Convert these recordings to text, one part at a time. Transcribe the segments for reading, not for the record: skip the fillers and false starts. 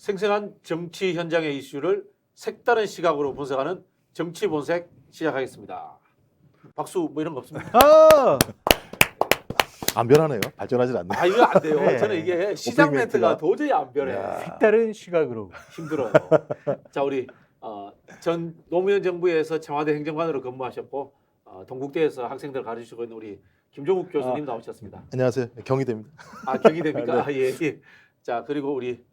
생생한 정치 현장의 이슈를 색다른 시각으로 분석하는 정치 본색 시작하겠습니다. 박수 뭐 이런 거 없습니다. 아, 안 변하네요. 발전하지 않네. 아 이거 안 돼요. 네. 저는 이게 시작 오프닝 멘트가 멘트가. 도저히 안 변해. 야. 색다른 시각으로. 힘들어요. 자 우리 전 노무현 정부에서 청와대 행정관으로 근무하셨고 동국대에서 학생들 가르치고 있는 우리 김종욱 교수님 나오셨습니다. 안녕하세요. 경희대입니다. 아 경희대입니까? 아, 예, 예. 자 그리고 우리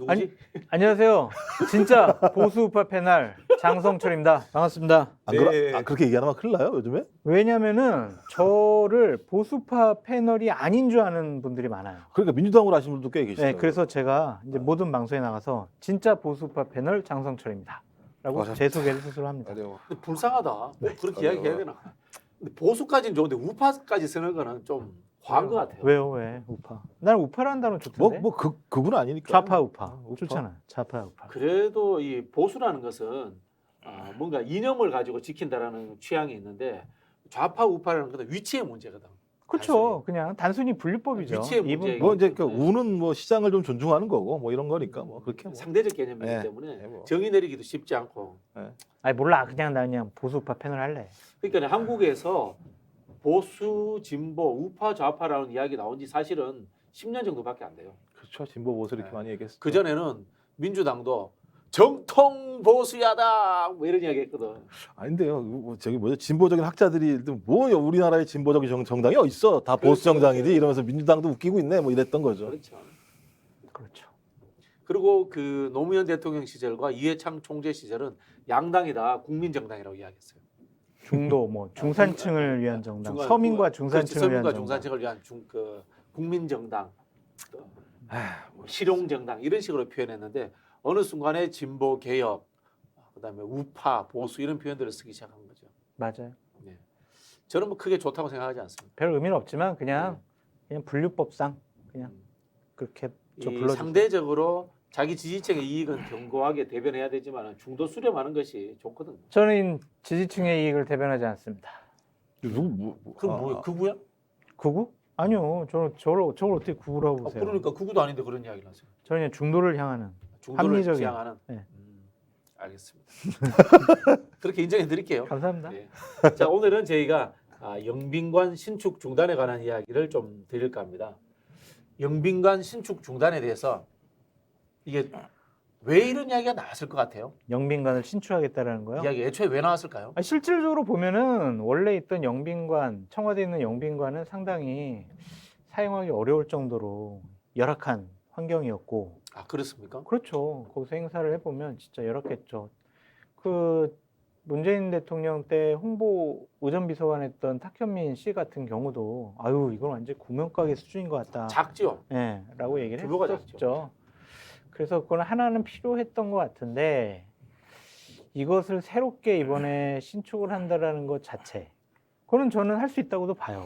누구지? 안녕하세요. 진짜 보수우파 패널 장성철입니다. 반갑습니다. 네. 그렇게 얘기하면 큰일 나요, 요즘에? 왜냐면은 저를 보수파 패널이 아닌 줄 아는 분들이 많아요. 그러니까 민주당으로 하시는 분도 꽤 계시죠. 네, 그래서 제가 이제 모든 방송에 나가서 진짜 보수우파 패널 장성철입니다. 라고 제 소개를 스스로 합니다. 아니요. 근데 불쌍하다. 뭐 그렇게 맞아요. 이야기해야 되나? 근데 보수까지는 좋은데 우파까지 쓰는 거는 좀 과한 것 같아요. 왜요? 왜? 우파. 나는 우파라는 단어 좋던데. 그분 아니니까. 좌파 우파. 우파. 좋잖아. 좌파 우파. 그래도 이 보수라는 것은 뭔가 이념을 가지고 지킨다라는 취향이 있는데 좌파 우파라는 것은 위치의 문제거든. 그렇죠. 그냥 단순히 분류법이죠. 위치의 문제. 뭐 이제 그 우는 뭐 시장을 좀 존중하는 거고 뭐 이런 거니까 뭐 그렇게 뭐. 상대적 개념이기 네. 때문에 네, 뭐. 정의 내리기도 쉽지 않고. 아니 몰라. 나 그냥 보수우파 패널 할래. 그러니까 한국에서 보수, 진보, 우파, 좌파라는 이야기 나온 지 사실은 10년 정도밖에 안 돼요. 그렇죠. 진보 보수 이렇게 많이 얘기했어. 그 전에는 민주당도 정통 보수야다 뭐 이런 이야기 했거든. 아닌데요. 저기 뭐죠? 진보적인 학자들이 뭐 우리나라의 진보적인 정당이 어딨어? 다 보수 그렇죠, 정당이지 그렇죠. 이러면서 민주당도 웃기고 있네 뭐 이랬던 거죠. 그렇죠. 그렇죠. 그리고 그 노무현 대통령 시절과 이회창 총재 시절은 양당이 다 국민정당이라고 이야기했어요. 중도 뭐 중산층을 위한 정당, 중간- 서민과 그렇지, 중산층을 위한 서민과 정당. 중산층을 위한 국민정당, 또 뭐 실용정당 이런 식으로 표현했는데 어느 순간에 진보 개혁, 그다음에 우파 보수 이런 표현들을 쓰기 시작한 거죠. 맞아요. 저는 뭐 크게 좋다고 생각하지 않습니다. 별 의미는 없지만 그냥 분류법상 그냥 그렇게 저 이 불러주세요. 상대적으로 자기 지지층의 이익은 견고하게 대변해야 되지만 중도 수렴하는 것이 좋거든요. 저는 지지층의 이익을 대변하지 않습니다. 누구 그럼 뭐야? 극우야? 구구? 아니요. 저를 어떻게 구구라고 보세요? 그러니까 극우도 아닌데 그런 이야기를 하세요. 저는 그냥 중도를 향하는 중도를 합리적인. 지향하는. 네. 알겠습니다. 그렇게 인정해 드릴게요. 감사합니다. 네. 자 오늘은 저희가 영빈관 신축 중단에 관한 이야기를 좀 드릴까 합니다. 영빈관 신축 중단에 대해서 이게 왜 이런 이야기가 나왔을 것 같아요? 영빈관을 신축하겠다라는 거요? 이야기 애초에 왜 나왔을까요? 실질적으로 보면은 원래 있던 영빈관, 청와대에 있는 영빈관은 상당히 사용하기 어려울 정도로 열악한 환경이었고, 아 그렇습니까? 그렇죠. 거기서 행사를 해보면 진짜 열악했죠. 그 문재인 대통령 때 홍보 의전비서관 했던 탁현민 씨 같은 경우도 아유 이건 완전 구멍가게 수준인 것 같다. 작죠. 예, 라고 얘기를 규모가 했었죠. 그래서 그건 하나는 필요했던 것 같은데 이것을 새롭게 이번에 신축을 한다라는 것 자체, 그거는 저는 할 수 있다고도 봐요.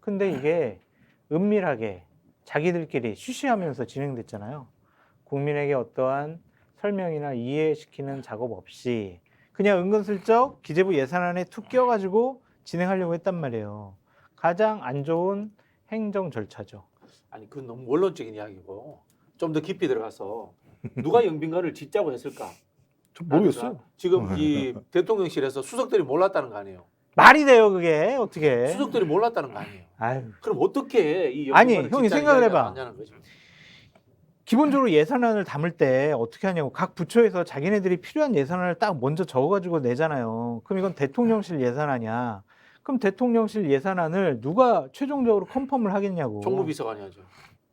근데 이게 은밀하게 자기들끼리 쉬쉬하면서 진행됐잖아요. 국민에게 어떠한 설명이나 이해시키는 작업 없이 그냥 은근슬쩍 기재부 예산안에 툭 끼워가지고 진행하려고 했단 말이에요. 가장 안 좋은 행정 절차죠. 아니 그건 너무 원론적인 이야기고 좀 더 깊이 들어가서 누가 영빈관을 짓자고 했을까? 좀 모르겠어요. 지금 이 대통령실에서 수석들이 몰랐다는 거 아니에요? 말이 돼요 그게 어떻게? 수석들이 몰랐다는 거 아니에요? 아유, 그럼 어떻게 이 아니, 영빈관을 형이 짓자는 생각을 이야기가 해봐. 나왔냐는 거죠. 기본적으로 예산안을 담을 때 어떻게 하냐고 각 부처에서 자기네들이 필요한 예산안을 딱 먼저 적어가지고 내잖아요. 그럼 이건 대통령실 예산안이야. 그럼 대통령실 예산안을 누가 최종적으로 컨펌을 하겠냐고. 총무비서관이 하죠.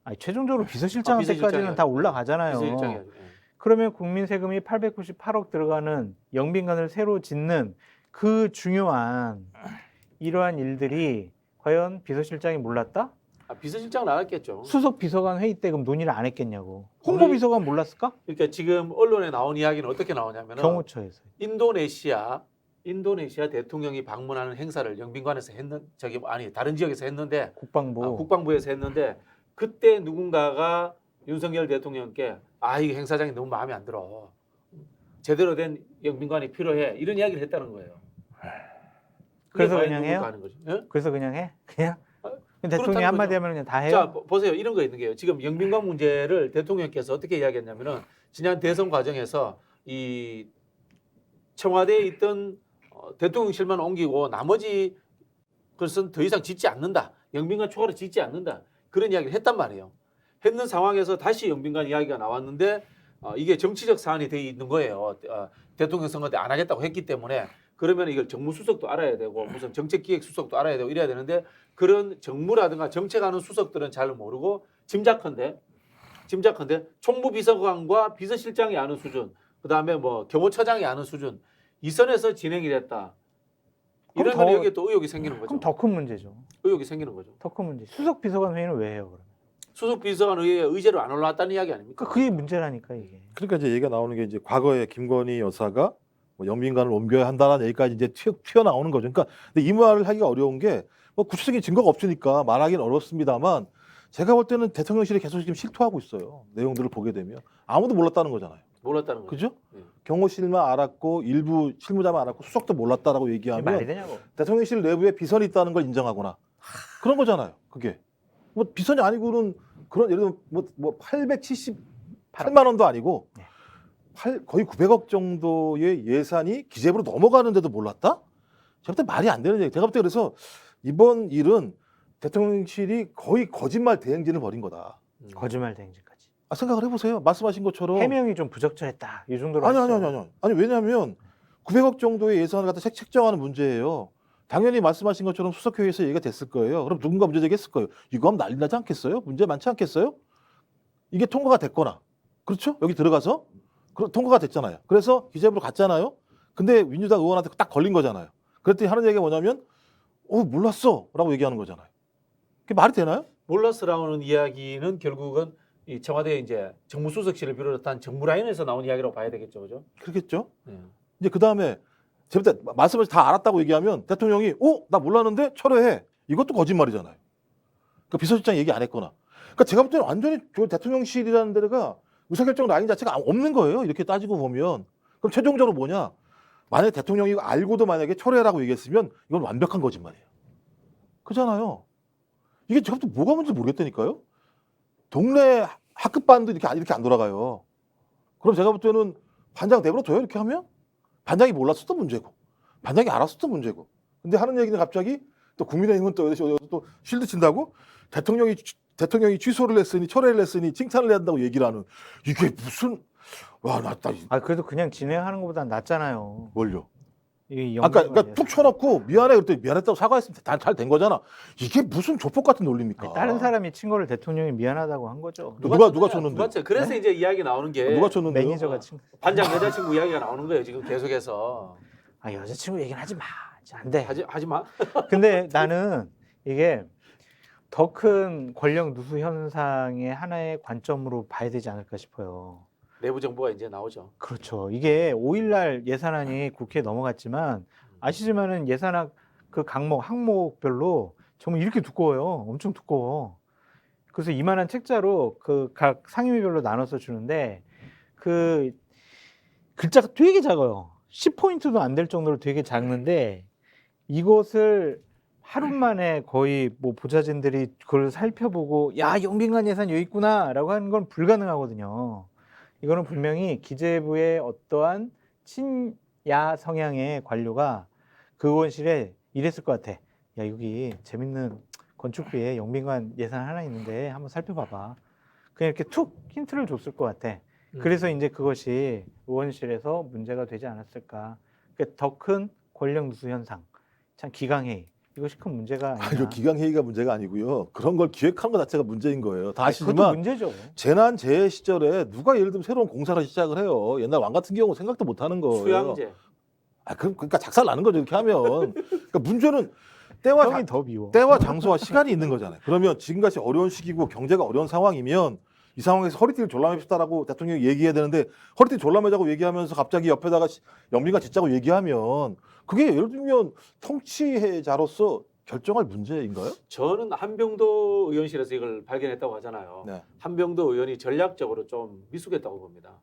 아니, 최종적으로 비서실장한테까지는 다 올라가잖아요. 비서실장이 하죠. 예. 그러면 국민 세금이 898억 들어가는 영빈관을 새로 짓는 그 중요한 이러한 일들이 과연 비서실장이 몰랐다? 비서실장 나갔겠죠. 수석 비서관 회의 때 그럼 논의를 안 했겠냐고. 홍보 비서관 몰랐을까? 그러니까 지금 언론에 나온 이야기는 어떻게 나오냐면 경호처에서. 인도네시아 대통령이 방문하는 행사를 영빈관에서 다른 지역에서 했는데 국방부. 국방부에서 했는데 그때 누군가가 윤석열 대통령께 이 행사장이 너무 마음에 안 들어. 제대로 된 영빈관이 필요해. 이런 이야기를 했다는 거예요. 그래서 과연 그냥 누굴까 해요? 하는 거죠. 예? 그래서 그냥 해? 그냥 대통령이 그렇다는 한마디 거죠. 하면 그냥 다 해요. 자 보세요. 이런 거 있는 게요. 지금 영빈관 문제를 대통령께서 어떻게 이야기했냐면은 지난 대선 과정에서 이 청와대에 있던 대통령실만 옮기고 나머지 것은 더 이상 짓지 않는다. 영빈관 추가로 짓지 않는다. 그런 이야기를 했단 말이에요. 했는 상황에서 다시 영빈관 이야기가 나왔는데 이게 정치적 사안이 돼 있는 거예요. 대통령 선거 때 안 하겠다고 했기 때문에 그러면 이걸 정무수석도 알아야 되고 무슨 정책기획수석도 알아야 되고 이래야 되는데 그런 정무라든가 정책하는 수석들은 잘 모르고 짐작컨대 총무비서관과 비서실장이 아는 수준, 그다음에 뭐 경호처장이 아는 수준 이 선에서 진행이 됐다. 그럼 이러면 더- 여기에 또 의혹이 생기는 거죠. 그럼 더 큰 문제죠. 의혹이 생기는 거죠. 더 큰 문제. 수석 비서관 회의는 왜 해요, 그러면? 수석 비서관 의제로 안 올라왔다는 이야기 아닙니까? 그게 문제라니까 이게. 그러니까 이제 얘기가 나오는 게 이제 과거에 김건희 여사가 뭐 영빈관을 옮겨야 한다는 얘기까지 이제 튀어나오는 거죠. 그러니까 근데 이 말을 하기가 어려운 게 뭐 구체적인 증거가 없으니까 말하기는 어렵습니다만 제가 볼 때는 대통령실이 계속 지금 실토하고 있어요. 내용들을 보게 되면 아무도 몰랐다는 거잖아요. 몰랐다는 거죠. 그죠? 예. 경호실만 알았고 일부 실무자만 알았고 수석도 몰랐다라고 이게 얘기하면 말이 되냐고. 대통령실 내부에 비선이 있다는 걸 인정하거나 그런 거잖아요. 그게 뭐 비선이 아니고는 그런 예를 들면 뭐 878만 원도 아니고 네. 거의 900억 정도의 예산이 기재부로 넘어가는데도 몰랐다? 제가 볼 때 말이 안 되는 얘기. 제가 볼 때 그래서 이번 일은 대통령실이 거의 거짓말 대행진을 벌인 거다. 거짓말 대행진까지. 생각을 해보세요. 말씀하신 것처럼 해명이 좀 부적절했다. 이 정도로. 아니 했어요. 왜냐하면 900억 정도의 예산을 갖다 책정하는 문제예요. 당연히 말씀하신 것처럼 수석회의에서 얘기가 됐을 거예요. 그럼 누군가 문제 제기했을 거예요. 이거 하면 난리 나지 않겠어요? 문제 많지 않겠어요? 이게 통과가 됐거나 그렇죠? 여기 들어가서 통과가 됐잖아요. 그래서 기재부로 갔잖아요. 근데 민주당 의원한테 딱 걸린 거잖아요. 그랬더니 하는 얘기가 뭐냐면 몰랐어 라고 얘기하는 거잖아요. 그게 말이 되나요? 몰라스라는 이야기는 결국은 이 청와대 이제 정무수석실을 비롯한 정부 라인에서 나온 이야기라고 봐야 되겠죠, 그죠? 그렇겠죠. 예. 이제 그 다음에 제가 볼 때 말씀을 다 알았다고 얘기하면 대통령이 나 몰랐는데 철회해. 이것도 거짓말이잖아요. 그러니까 비서실장 얘기 안 했거나. 그러니까 제가 볼 때는 완전히 저 대통령실이라는 데가 의사결정 라인 자체가 없는 거예요. 이렇게 따지고 보면. 그럼 최종적으로 뭐냐? 만약에 대통령이 알고도 만약에 철회라고 얘기했으면 이건 완벽한 거짓말이에요. 그잖아요. 이게 제가 볼 때 뭐가 문제인지 모르겠다니까요. 동네 학급반도 이렇게 안 돌아가요. 그럼 제가 볼 때는 반장 내버려둬요. 이렇게 하면? 반장이 몰랐어도 문제고 반장이 알았어도 문제고. 근데 하는 얘기는 갑자기 또 국민의힘은 또 쉴드 친다고 대통령이 취소를 했으니 철회를 했으니 칭찬을 해야 한다고 얘기를 하는 이게 무슨 나 그래도 그냥 진행하는 것보다 낫잖아요. 뭘요? 이 그러니까 툭 쳐놓고 미안해 그랬더니 미안했다고 사과했으면 잘 된 거잖아. 이게 무슨 조폭 같은 논리입니까? 다른 사람이 친 거를 대통령이 미안하다고 한 거죠. 누가 쳤는데? 그래서 이제 이야기 나오는 게 누가 쳤는데요? 매니저가 친. 반장 여자친구 이야기가 나오는 거예요. 지금 계속해서 여자친구 얘기는 하지 마. 안 돼. 하지 마. 근데 나는 이게 더 큰 권력 누수 현상의 하나의 관점으로 봐야 되지 않을까 싶어요. 내부 정보가 이제 나오죠. 그렇죠. 이게 5일날 예산안이 국회에 넘어갔지만 아시지만은 예산안 그 항목별로 정말 이렇게 두꺼워요. 엄청 두꺼워. 그래서 이만한 책자로 그 각 상임위별로 나눠서 주는데 그 글자가 되게 작아요. 10포인트도 안 될 정도로 되게 작는데 이것을 하루 만에 거의 뭐 보좌진들이 그걸 살펴보고 야 영빈관 예산 여기 있구나라고 하는 건 불가능하거든요. 이거는 분명히 기재부의 어떠한 친야 성향의 관료가 그 의원실에 이랬을 것 같아. 야 여기 재밌는 건축비에 영빈관 예산 하나 있는데 한번 살펴봐봐. 그냥 이렇게 툭 힌트를 줬을 것 같아. 그래서 이제 그것이 의원실에서 문제가 되지 않았을까. 그러니까 더 큰 권력 누수 현상, 참 기강회의 이것이 큰 문제가 아니라. 아니요, 기강회의가 문제가 아니고요. 그런 걸 기획한 것 자체가 문제인 거예요. 다 그것도 아시지만 문제죠. 재난 재해 시절에 누가 예를 들면 새로운 공사를 시작을 해요. 옛날 왕 같은 경우 생각도 못 하는 거예요. 수양제. 그러니까 작살 나는 거죠. 이렇게 하면. 그러니까 문제는 때와 형이 더 미워. 때와 장소와 시간이 있는 거잖아요. 그러면 지금같이 어려운 시기고 경제가 어려운 상황이면 이 상황에서 허리띠를 졸라맵시다라고 대통령이 얘기해야 되는데 허리띠 졸라매자고 얘기하면서 갑자기 옆에다가 영빈관 짓자고 얘기하면 그게 예를 들면 통치자로서 결정할 문제인가요? 저는 한병도 의원실에서 이걸 발견했다고 하잖아요. 네. 한병도 의원이 전략적으로 좀 미숙했다고 봅니다.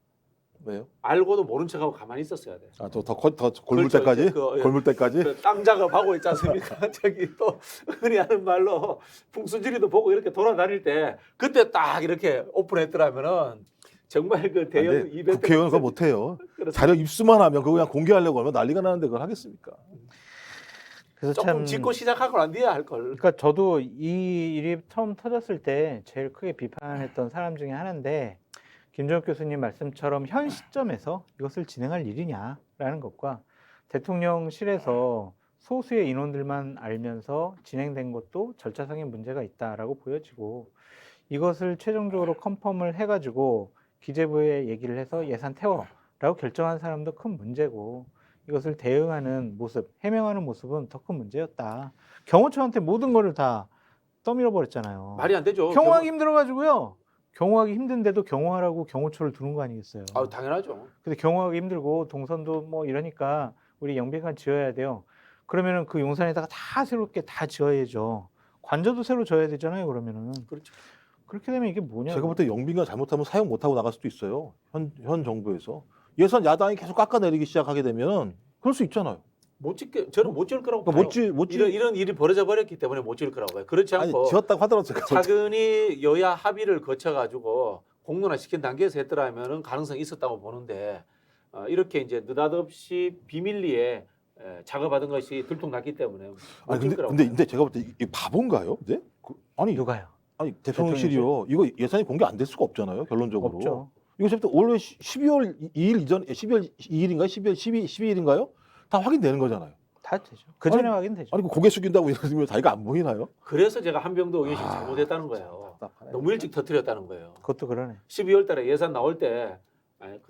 왜요? 알고도 모른 척하고 가만히 있었어야 돼. 아, 더 골물 그렇죠. 때까지? 그, 예. 골물 때까지? 그 땅 작업하고 있지 않습니까? 저기 또 흔히 하는 말로 풍수지리도 보고 이렇게 돌아다닐 때 그때 딱 이렇게 오픈했더라면은 정말 그 대형 근데 이벤트 국회의원 그거 못해요. 그렇습니다. 자료 입수만 하면 그거 그냥 공개하려고 하면 난리가 나는데 그걸 하겠습니까? 그래서 조금 참 짓고 시작하고 난 뒤에 할 걸. 그러니까 저도 이 일이 처음 터졌을 때 제일 크게 비판했던 사람 중에 하나인데 김종혁 교수님 말씀처럼 현 시점에서 이것을 진행할 일이냐라는 것과 대통령실에서 소수의 인원들만 알면서 진행된 것도 절차상의 문제가 있다라고 보여지고 이것을 최종적으로 컨펌을 해가지고 기재부에 얘기를 해서 예산 태워라고 결정한 사람도 큰 문제고 이것을 대응하는 모습, 해명하는 모습은 더 큰 문제였다. 경호처한테 모든 거를 다 떠밀어 버렸잖아요. 말이 안 되죠. 경호하기 힘들어가지고요. 경호하기 힘든데도 경호하라고 경호처를 두는 거 아니겠어요. 아, 당연하죠. 근데 경호하기 힘들고 동선도 뭐 이러니까 우리 영빈관 지어야 돼요. 그러면은 그 용산에다가 다 새롭게 다 지어야죠. 관저도 새로 져야 되잖아요. 그러면은 그렇죠. 그렇게 되면 이게 뭐냐? 제가 볼 때 영빈관 잘못하면 사용 못하고 나갈 수도 있어요. 현 정부에서. 예산 야당이 계속 깎아내리기 시작하게 되면 그럴 수 있잖아요. 못 짓게 저는 못 지을 거라고 그러니까 봐요. 이런 일이 벌어져 버렸기 때문에 못 지을 거라고 봐요. 그렇지 아니 않고 지었다고 하더라도 제가 볼 때 차근히 여야 합의를 거쳐 가지고 공론화 시킨 단계에서 했더라면은 가능성이 있었다고 보는데 이렇게 이제 느닷없이 비밀리에 작업하던 것이 들통났기 때문에 못 아니 지을 거라고 근데, 봐요. 근데 제가 볼 때 이 바본가요? 네? 아니 누가요? 아니 대통령실이요. 이거 예산이 공개 안 될 수가 없잖아요. 결론적으로. 없죠. 이거 제가 볼 때 올해 12월 2일 이전 12월 2일인가요? 12월 12일인가요? 다 확인되는 거잖아요. 다 되죠. 그 전에 아니, 확인 되죠. 아니 그 고개 숙인다고 이러면 자기가 안 보이나요? 그래서 제가 한병도 의원실 잘못했다는 거예요. 답답하네. 너무 일찍 터뜨렸다는 거예요. 그것도 그러네. 12월 달에 예산 나올 때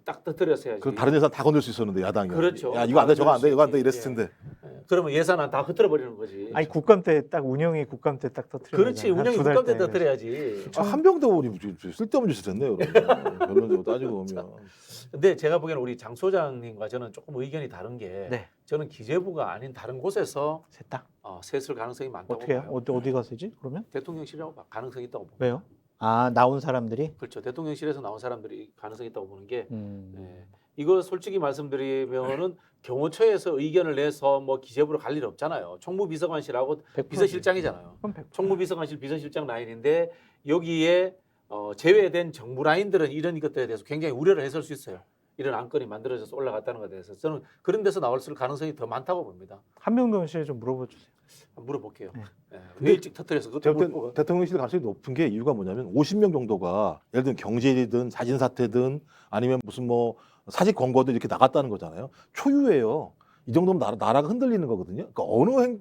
딱 터뜨렸어야지. 그 다른 예산 다 건들 수 있었는데 야당이. 그렇죠. 야 이거 안 돼, 저거 안 돼, 이거 안 돼 예. 이랬을 텐데. 그러면 예산안 다 흐트러 버리는 거지. 아니 국감 때 딱 운영이 국감 때 딱 터트려. 그렇지. 운영이 국감 때 터뜨려야지. 한병도 의원이 쓸데없는 짓을 했네요. 그러면. 결론적으로 따지고 보면. 근데 제가 보기에는 우리 장 소장님과 저는 조금 의견이 다른 게 네. 저는 기재부가 아닌 다른 곳에서 셋다. 셋을 가능성이 많다고 어떻게 해요? 봐요. 어디 가서지? 그러면? 대통령실이라고 가능성이 있다고 봅니다. 왜요? 아 나온 사람들이? 그렇죠. 대통령실에서 나온 사람들이 가능성이 있다고 보는 게 음. 이거 솔직히 말씀드리면은 경호처에서 의견을 내서 뭐 기재부로 갈 일 없잖아요. 총무비서관실하고 100%지. 비서실장이잖아요. 그럼 100%. 총무비서관실 비서실장 라인인데 여기에 제외된 정부 라인들은 이런 것들에 대해서 굉장히 우려를 했을 수 있어요. 이런 안건이 만들어져서 올라갔다는 것에 대해서 저는 그런 데서 나올 가능성이 더 많다고 봅니다. 한명동 씨에 좀 물어봐 주세요. 한번 물어볼게요. 네. 왜 일찍 터뜨려서 그것도 제가 볼 물어보고. 때 대통령실 가능성이 높은 게 이유가 뭐냐면 50명 정도가 예를 들면 경제일이든 사진 사태든 아니면 무슨 뭐 사직 권고든 이렇게 나갔다는 거잖아요. 초유예요. 이 정도면 나라가 흔들리는 거거든요. 그러니까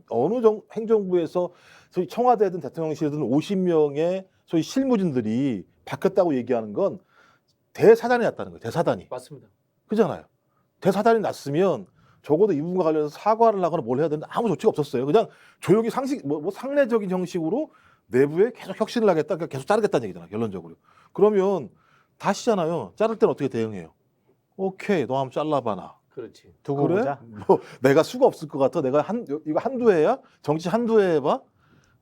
어느 행정부에서 소위 청와대든 대통령실이든 50명의 소위 실무진들이 바뀌었다고 얘기하는 건 대사단이 났다는 거예요. 대사단이. 맞습니다. 그잖아요. 대사단이 났으면 적어도 이 부분과 관련해서 사과를 하거나 뭘 해야 되는데 아무 조치가 없었어요. 그냥 조용히 뭐 상례적인 형식으로 내부에 계속 혁신을 하겠다, 그러니까 계속 자르겠다는 얘기잖아요. 결론적으로. 그러면 다시잖아요. 자를 때는 어떻게 대응해요? 오케이, 너 한번 잘라봐라. 그렇지. 두고 그래? 보자. 뭐 내가 수가 없을 것 같아. 내가 이거 한두 해야? 정치 한두 해 해봐?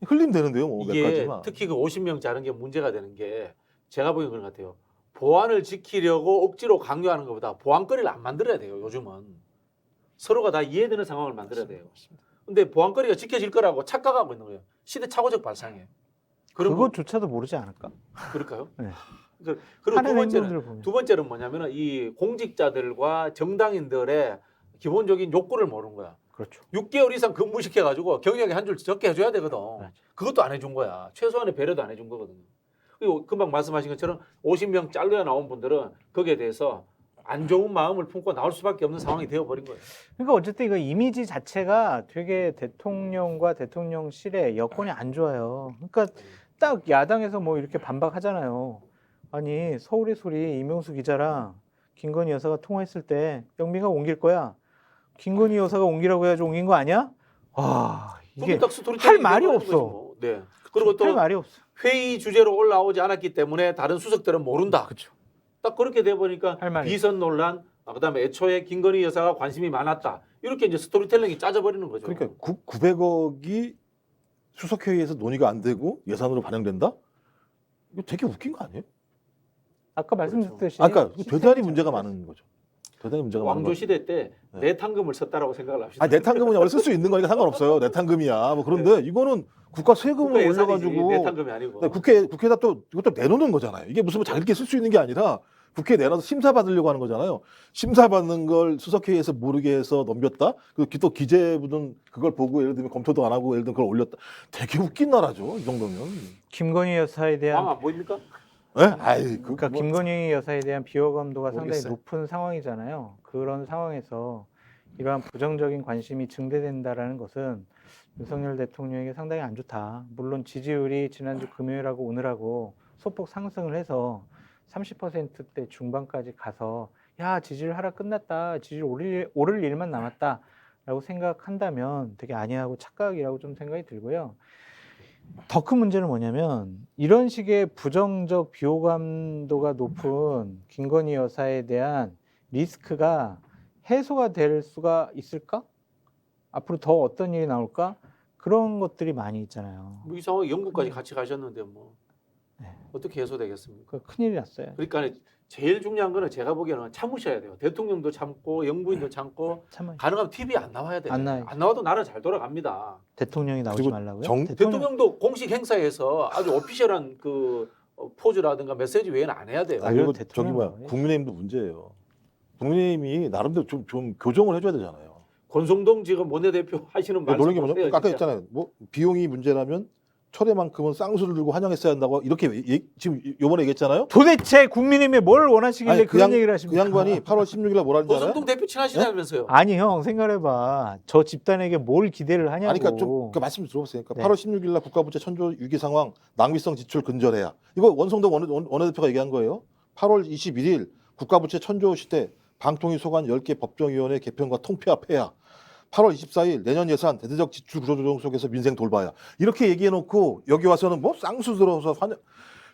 흘리면 되는데요. 뭐 몇 이게 가지만. 특히 그 50명 자른 게 문제가 되는 게 제가 보기엔 그런 것 같아요. 보안을 지키려고 억지로 강요하는 것보다 보안거리를 안 만들어야 돼요. 요즘은 서로가 다 이해되는 상황을 만들어야 돼요. 근데 보안거리가 지켜질 거라고 착각하고 있는 거예요. 시대착오적 발상이에요. 그런 거 그것조차도 모르지 않을까? 그럴까요? 네. 그리고 하는 행동들을 보면. 두 번째는 뭐냐면은 이 공직자들과 정당인들의 기본적인 욕구를 모르는 거야. 그렇죠. 6개월 이상 근무시켜가지고 경력에 한 줄 적게 해줘야 되거든. 맞아. 그것도 안 해준 거야. 최소한의 배려도 안 해준 거거든요. 그리고 금방 말씀하신 것처럼 50명 잘려 나온 분들은 거기에 대해서 안 좋은 마음을 품고 나올 수밖에 없는 상황이 되어버린 거예요. 그러니까 어쨌든 이거 이미지 자체가 되게 대통령과 대통령실의 여건이 안 좋아요. 그러니까 딱 야당에서 뭐 이렇게 반박하잖아요. 아니 서울의 소리 이명수 기자랑 김건희 여사가 통화했을 때 영미가 옮길 거야. 김건희 여사가 옮기라고 해가지고 옮긴 거 아니야? 와 이게 딱 스토리텔링이 할 말이 되어버린 없어. 거지 뭐. 네. 그리고 할 또 말이 없어. 회의 주제로 올라오지 않았기 때문에 다른 수석들은 모른다. 그렇죠. 딱 그렇게 돼 보니까 할 말이 비선 논란, 그다음에 애초에 김건희 여사가 관심이 많았다. 이렇게 이제 스토리텔링이 짜져버리는 거죠. 그러니까 900억이 수석회의에서 논의가 안 되고 예산으로 반영된다? 이거 되게 웃긴 거 아니에요? 아까 말씀드렸듯이 그러니까 대단히 시스템이 문제가 잘못됐어요. 많은 거죠. 대단히 문제가 많은 왕조 거죠. 시대 때 네. 내탕금을 썼다라고 생각을 합시다. 아, 내탕금은 원래 쓸 수 있는 거니까 상관없어요. 내탕금이야. 뭐 그런데 이거는 국가 세금을 국가 예산이지, 올려가지고 내탕금이 아니고. 국회에다 또 이것도 내놓는 거잖아요. 이게 무슨 뭐 자기들끼리 쓸 수 있는 게 아니라 국회에 내놔서 심사 받으려고 하는 거잖아요. 심사 받는 걸 수석회의에서 모르게 해서 넘겼다. 또 기재부는 그걸 보고 예를 들면 검토도 안 하고 예를 들면 그걸 올렸다. 되게 웃긴 나라죠. 이 정도면. 김건희 여사에 대한 왕 안 보입니까? 예? 아이 그러니까 뭐, 김건희 여사에 대한 비호감도가 상당히 모르겠어요. 높은 상황이잖아요. 그런 상황에서 이러한 부정적인 관심이 증대된다라는 것은 윤석열 대통령에게 상당히 안 좋다. 물론 지지율이 지난주 금요일하고 오늘하고 소폭 상승을 해서 30%대 중반까지 가서 야 지지율 하락 끝났다. 지지율 오를 일만 남았다라고 생각한다면 되게 아니하고 착각이라고 좀 생각이 들고요. 더 큰 문제는 뭐냐면 이런 식의 부정적 비호감도가 높은 김건희 여사에 대한 리스크가 해소가 될 수가 있을까? 앞으로 더 어떤 일이 나올까? 그런 것들이 많이 있잖아요. 뭐 이 상황에 영국까지 같이 가셨는데 뭐 네. 어떻게 해소되겠습니까? 그 큰일이 났어요. 그러니까 제일 중요한 거는 제가 보기에는 참으셔야 돼요. 대통령도 참고 영부인도 참고 참 가능하면 TV에 안 나와야 돼요. 안 나와야지. 안 나와도 나라 잘 돌아갑니다. 대통령이 나오지 그리고 말라고요? 대통령도 공식 행사에서 아주 오피셜한 그 포즈라든가 메시지 외에는 안 해야 돼요. 아, 그리고 대통령 저기 뭐야 나와요. 국민의힘도 문제예요. 국민의힘이 나름대로 좀 교정을 해줘야 되잖아요. 권성동 지금 원내대표 하시는 말씀 노는 게 보세요. 뭐냐면 아까 진짜. 했잖아요. 뭐 비용이 문제라면 철회만큼은 쌍수를 들고 환영했어야 한다고 이렇게 지금 요번에 얘기했잖아요. 도대체 국민의힘이 뭘 원하시길래 아니, 그런 양- 얘기를 그 하십니까? 양반이 8월 16일 날 뭐라는지 알아요? 권성동 대표 친하시다면서요. 아니 형 생각해봐. 저 집단에게 뭘 기대를 하냐고. 아니, 그러니까 좀 그 말씀 들어보세요. 그러니까 네. 8월 16일 날 국가부채 천조 위기 상황, 낭비성 지출 근절해야. 이거 원성동 원내대표가 얘기한 거예요. 8월 21일 국가부채 천조 시대 방통위 소관 10개 법정위원회 개편과 통폐합 폐야. 8월 24일 내년 예산 대대적 지출 구조조정 속에서 민생 돌봐야. 이렇게 얘기해놓고 여기 와서는 뭐 쌍수 들어서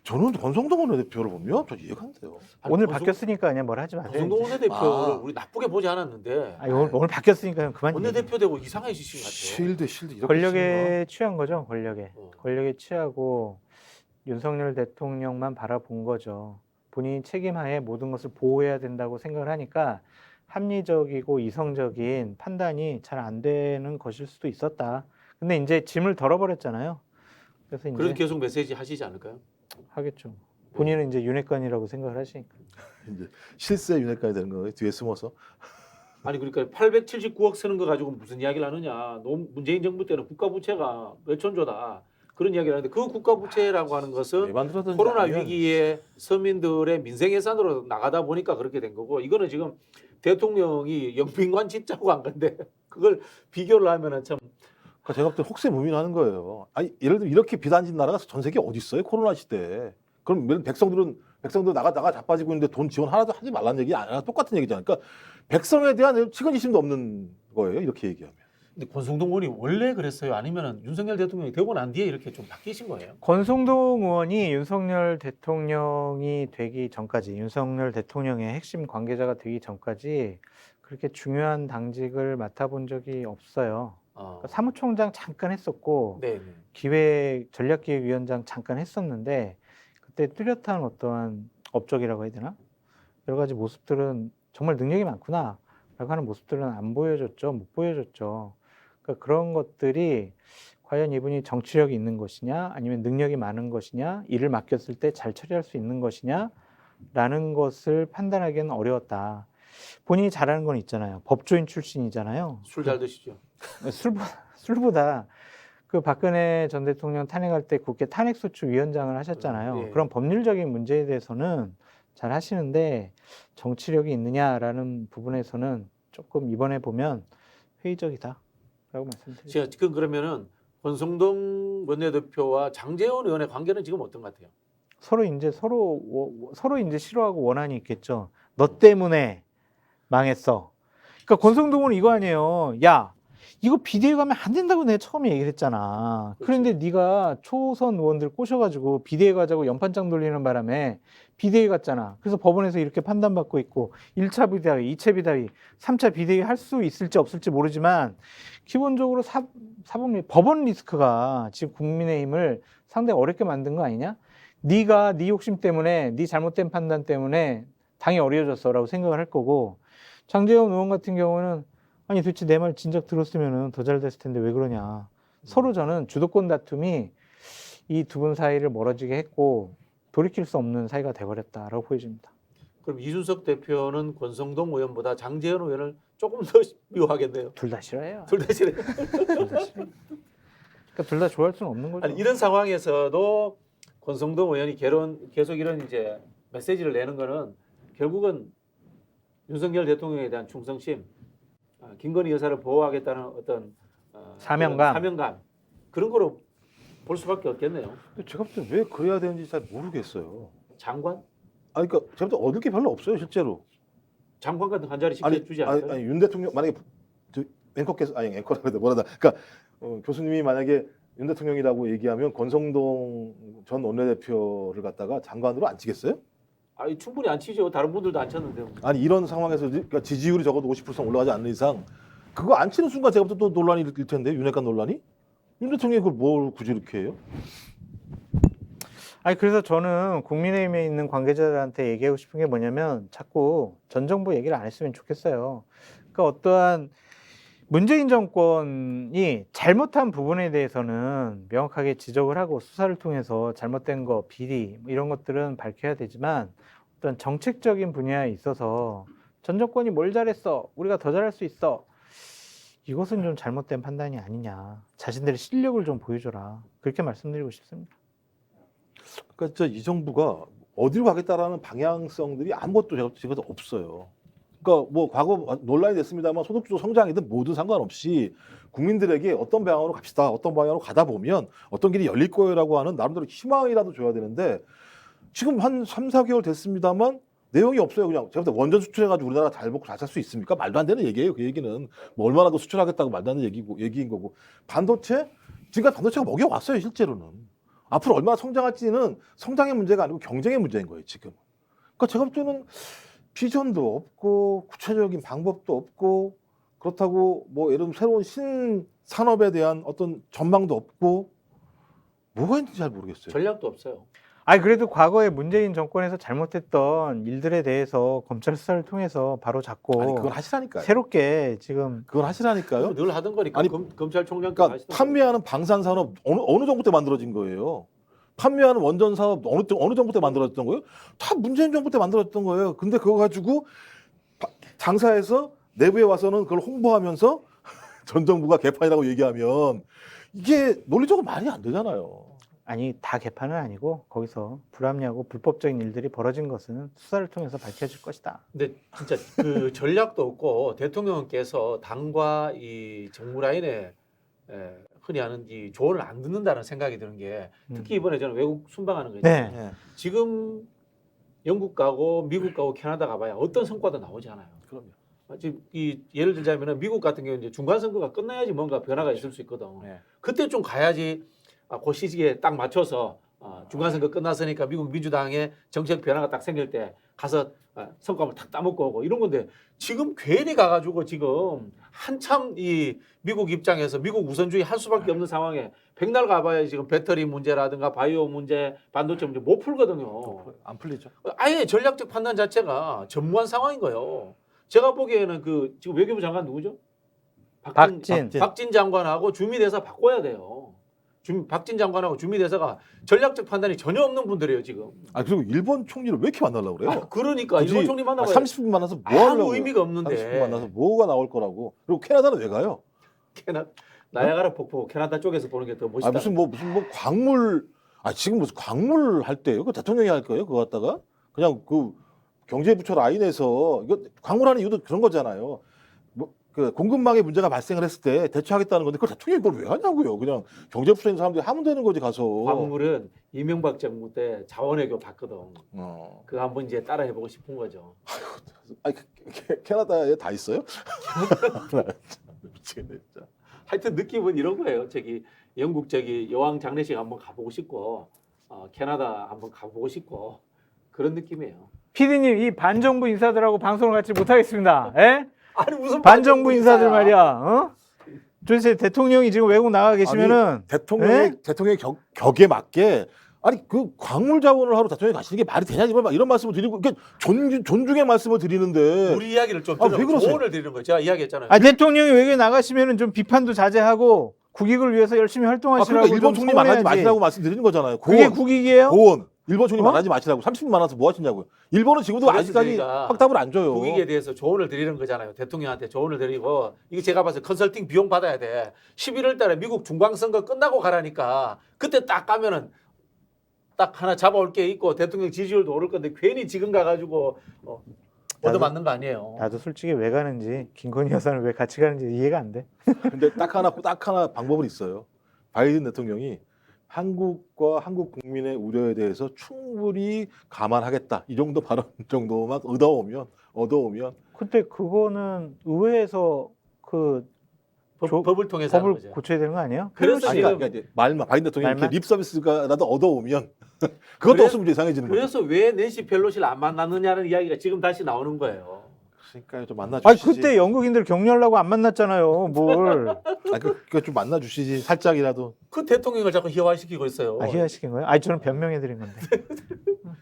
저는 권성동 원내대표를 보면 저 이해가 안 돼요. 아니, 오늘 권성- 바뀌었으니까 그냥 뭘 하지 마세요. 권성동 이제. 원내대표를 아. 우리 나쁘게 보지 않았는데 아니, 오늘 바뀌었으니까 그냥 그만. 원내대표 되고 이상해지신 것 같아요. 실드 이렇게 권력에 취한 거죠. 권력에. 어. 권력에 취하고 윤석열 대통령만 바라본 거죠. 본인이 책임하에 모든 것을 보호해야 된다고 생각을 하니까 합리적이고 이성적인 판단이 잘 안 되는 것일 수도 있었다. 근데 이제 짐을 덜어버렸잖아요. 그래서 이제 그래도 계속 메시지 하시지 않을까요? 하겠죠. 본인은 이제 윤회관이라고 생각을 하시니까. 이제 실세 윤회까지 되는 거예요. 뒤에 숨어서. 아니 그러니까 879억 쓰는 거 가지고 무슨 이야기를 하느냐. 문재인 정부 때는 국가 부채가 몇 천조다. 그런 이야기를 하는데 그 국가 부채라고 하는 것은 왜 만들었든지 코로나 알면 위기에 서민들의 민생 예산으로 나가다 보니까 그렇게 된 거고 이거는 지금 대통령이 영빈관 짓자고 한 건데 그걸 비교를 하면은 참 그러니까 제가 볼 때 혹세무민하는 거예요. 아니 예를 들면 이렇게 비단진 나라가 전 세계 어디 있어요? 코로나 시대에. 그럼 백성들 나가 자빠지고 있는데 돈 지원 하나도 하지 말라는 얘기 아니라 똑같은 얘기잖아요. 그러니까 백성에 대한 측은지심도 없는 거예요. 이렇게 얘기하면. 근데 권성동 의원이 원래 그랬어요? 아니면은 윤석열 대통령이 되고 난 뒤에 이렇게 좀 바뀌신 거예요? 권성동 의원이 윤석열 대통령이 되기 전까지 윤석열 대통령의 핵심 관계자가 되기 전까지 그렇게 중요한 당직을 맡아본 적이 없어요. 그러니까 사무총장 잠깐 했었고 네. 기획 전략기획위원장 잠깐 했었는데 그때 뚜렷한 어떠한 업적이라고 해야 되나? 여러 가지 모습들은 정말 능력이 많구나 라고 하는 모습들은 안 보여줬죠. 못 보여줬죠. 그러니까 그런 것들이 과연 이분이 정치력이 있는 것이냐 아니면 능력이 많은 것이냐 일을 맡겼을 때 잘 처리할 수 있는 것이냐 라는 것을 판단하기는 어려웠다. 본인이 잘하는 건 있잖아요. 법조인 출신이잖아요. 술 잘 드시죠? 술보다 그 박근혜 전 대통령 탄핵할 때 국회 탄핵소추위원장을 하셨잖아요. 예. 그런 법률적인 문제에 대해서는 잘 하시는데 정치력이 있느냐라는 부분에서는 조금 이번에 보면 회의적이다라고 말씀드리죠. 제가 지금 그러면은 권성동 원내대표와 장제원 의원의 관계는 지금 어떤 것 같아요? 서로 이제 싫어하고 원한이 있겠죠. 너 때문에 망했어. 그러니까 권성동은 이거 아니에요. 야, 이거 비대위 가면 안 된다고 내가 처음에 얘기를 했잖아. 그런데 네가 초선 의원들 꼬셔가지고 비대위 가자고 연판장 돌리는 바람에 비대위 갔잖아. 그래서 법원에서 이렇게 판단받고 있고 1차 비대위, 2차 비대위, 3차 비대위 할 수 있을지 없을지 모르지만 기본적으로 법원 리스크가 지금 국민의힘을 상당히 어렵게 만든 거 아니냐? 네가 네 욕심 때문에 네 잘못된 판단 때문에 당이 어려워졌어라고 생각을 할 거고 장제원 의원 같은 경우는 아니 도대체 내 말 진작 들었으면은 더 잘 됐을 텐데 왜 그러냐. 서로 저는 주도권 다툼이 이 두 분 사이를 멀어지게 했고 돌이킬 수 없는 사이가 돼버렸다라고 보여집니다. 그럼 이준석 대표는 권성동 의원보다 장제원 의원을 조금 더 미워하겠네요. 둘 다 싫어해요. 둘 다 싫어요. 둘 다 싫어요. 그러니까 둘 다 좋아할 수는 없는 거죠. 아니, 이런 상황에서도 권성동 의원이 계속 이런 이제 메시지를 내는 거는 결국은 윤석열 대통령에 대한 충성심, 김건희 여사를 보호하겠다는 어떤 사명감 그런 거로 볼 수밖에 없겠네요. 근데 제가 볼 때 왜 그래야 되는지 잘 모르겠어요. 장관? 아니 그러니까 제가 볼 때 얻을 게 별로 없어요 실제로. 장관 같은 한 자리 시켜주지 않을까요? 아니 윤 대통령 만약에 앵커께서 앵커라고 해도 뭐라다. 그러니까 교수님이 만약에 윤 대통령이라고 얘기하면 권성동 전 원내대표를 갖다가 장관으로 안 치겠어요? 아니, 충분히 안 치죠. 다른 분들도 안 쳤는데요. 아니 이런 상황에서 그러니까 지지율이 적어도 50% 올라가지 않는 이상 그거 안 치는 순간 제가 볼 때 또 논란이 일 텐데 윤핵관 논란이? 윤 대통령이 그걸 뭘 굳이 이렇게 해요? 아니 그래서 저는 국민의힘에 있는 관계자들한테 얘기하고 싶은 게 뭐냐면 자꾸 전 정부 얘기를 안 했으면 좋겠어요. 그러니까 어떠한 문재인 정권이 잘못한 부분에 대해서는 명확하게 지적을 하고 수사를 통해서 잘못된 거, 비리 뭐 이런 것들은 밝혀야 되지만 어떤 정책적인 분야에 있어서 전 정권이 뭘 잘했어, 우리가 더 잘할 수 있어, 이것은 좀 잘못된 판단이 아니냐. 자신들의 실력을 좀 보여줘라. 그렇게 말씀드리고 싶습니다. 그러니까 진짜 이 정부가 어디로 가겠다라는 방향성들이 아무것도 제가 집에서 없어요. 그러니까 뭐 과거 논란이 됐습니다만 소득주도 성장이든 뭐든 상관없이 국민들에게 어떤 방향으로 갑시다, 어떤 방향으로 가다 보면 어떤 길이 열릴 거라고 하는 나름대로 희망이라도 줘야 되는데 지금 한 3, 4개월 됐습니다만 내용이 없어요. 그냥 제가 볼 때 원전 수출해가지고 우리나라 잘 먹고 잘 살 수 있습니까? 말도 안 되는 얘기예요. 그 얘기는 뭐 얼마나 더 수출하겠다고 말도 안 되는 얘기인 거고 반도체 지금까지 반도체가 먹여왔어요. 실제로는 앞으로 얼마나 성장할지는 성장의 문제가 아니고 경쟁의 문제인 거예요. 지금. 그러니까 제가 볼 때는 비전도 없고 구체적인 방법도 없고 그렇다고 뭐 예를 들면 새로운 신산업에 대한 어떤 전망도 없고 뭐가 있는지 잘 모르겠어요. 전략도 없어요. 아니 그래도 과거에 문재인 정권에서 잘못했던 일들에 대해서 검찰 수사를 통해서 바로 잡고 아니 그건 하시라니까요. 새롭게 지금 그건 하시라니까요. 늘 하던 거니까. 아니, 검찰총장 그러니까 판매하는 방산 산업 어느 정부 때 만들어진 거예요. 판매하는 원전 사업 어느 정부 때 만들어졌던 거예요? 다 문재인 정부 때 만들어졌던 거예요. 근데 그거 가지고 장사해서 내부에 와서는 그걸 홍보하면서 전 정부가 개판이라고 얘기하면 이게 논리적으로 말이 안 되잖아요. 아니 다 개판은 아니고 거기서 불합리하고 불법적인 일들이 벌어진 것은 수사를 통해서 밝혀질 것이다. 근데 진짜 그 전략도 없고 대통령께서 당과 이 정무 라인에 흔히 하는 이 조언을 안 듣는다는 생각이 드는 게 특히 이번에 저는 외국 순방하는 거 있잖아요. 네. 지금 영국 가고 미국 가고 캐나다 가봐야 어떤 성과도 나오지 않아요. 그럼요. 지금 예를 들자면은 미국 같은 경우는 이제 중간 선거가 끝나야지 뭔가 변화가 있을 수 있거든. 네. 그때 좀 가야지 그 시기에 딱 맞춰서 중간 선거 끝났으니까 미국 민주당의 정책 변화가 딱 생길 때 가서 성과물 탁 따먹고 오고 이런 건데 지금 괜히 가가지고 지금 한참 이 미국 입장에서 미국 우선주의 할 수밖에 없는 상황에 백날 가봐야 지금 배터리 문제라든가 바이오 문제, 반도체 문제 못 풀거든요. 안 풀리죠. 아예 전략적 판단 자체가 전무한 상황인 거예요. 제가 보기에는 그 지금 외교부 장관 누구죠? 박진 장관하고 주미대사 바꿔야 돼요. 박진 장관하고 주미대사가 전략적 판단이 전혀 없는 분들이에요 지금. 아 그리고 일본 총리를 왜 이렇게 만나려고 그래요? 그러니까 굳이 일본 총리 만나봐야 30분 만나서 뭐 아무 하려고 의미가 없는데. 30분 만나서 뭐가 나올 거라고. 그리고 캐나다는 왜 가요? 나야가라 폭포 캐나다 쪽에서 보는 게 더 멋있다. 무슨 뭐 광물 지금 무슨 광물 할 때요? 그 대통령이 할 거예요? 그거 갖다가 그냥 그 경제부처 라인에서 이거 광물하는 이유도 그런 거잖아요. 뭐 그 공급망에 문제가 발생을 했을 때 대처하겠다는 건데 그 대통령이 그걸 왜 하냐고요? 그냥 경제부처에 있는 사람들이 하면 되는 거지 가서. 광물은 이명박 정부 때 자원외교 봤거든. 어. 그거 한번 이제 따라해보고 싶은 거죠. 캐나다에 다 있어요? 미치겠네 진짜. 하여튼 느낌은 이런 거예요. 영국 여왕 장례식 한번 가보고 싶고 캐나다 한번 가보고 싶고 그런 느낌이에요. PD님 이 반정부 인사들하고 방송을 같이 못하겠습니다. 예? 아니 무슨 반정부 인사들 말이야. 어? 도대체 대통령이 지금 외국 나가 계시면은 대통령의 격에 맞게 아니 그 광물 자원을 하러 대통령이 가시는 게 말이 되냐 이런 말씀을 드리고 그러니까 존중의 말씀을 드리는데 우리 이야기를 좀 왜 들어 그러세요? 조언을 드리는 거예요. 제가 이야기했잖아요. 아, 대통령이 외교에 나가시면은 좀 비판도 자제하고 국익을 위해서 열심히 활동하시라고 그러니까 일본 좀 총리 만나지 서운해야지. 마시라고 말씀드리는 거잖아요. 그게 국익이에요? 고원 일본 총리 어? 만나지 마시라고 30분 만나서 뭐 하시냐고요. 일본은 지금도 그래서 아직까지 저희가 확답을 안 줘요. 국익에 대해서 조언을 드리는 거잖아요. 대통령한테 조언을 드리고 이게 제가 봐서 컨설팅 비용 받아야 돼. 11월 달에 미국 중간선거 끝나고 가라니까 그때 딱 가면은 딱 하나 잡아올 게 있고 대통령 지지율도 오를 건데 괜히 지금 가가지고 얻어맞는 거 아니에요. 나도 솔직히 왜 가는지 김건희 여사는 왜 같이 가는지 이해가 안 돼. 근데 딱 하나 방법은 있어요. 바이든 대통령이 한국과 한국 국민의 우려에 대해서 충분히 감안하겠다. 이 정도 발언 정도만 얻어오면 근데 그거는 의회에서 그 법을 통해서 하는 법을 거죠. 고쳐야 되는 거 아니에요? 그래서 아니 지금- 그러니까 이제 말만 바이든 대통령이 말만? 이렇게 립 서비스가라도 얻어오면 그것도 그래- 없으면 이제 이상해지는 거죠. 그래서 왜 낸시 펠로시를 안 만났느냐는 이야기가 지금 다시 나오는 거예요. 그러니까 좀 만나 아니 주시지. 그때 영국인들 격려하려고 안 만났잖아요. 뭘 그거 좀 만나 주시지 살짝이라도. 그 대통령을 자꾸 희화시키고 있어요. 희화시킨 거예요? 아니 저는 변명해 드린 건데.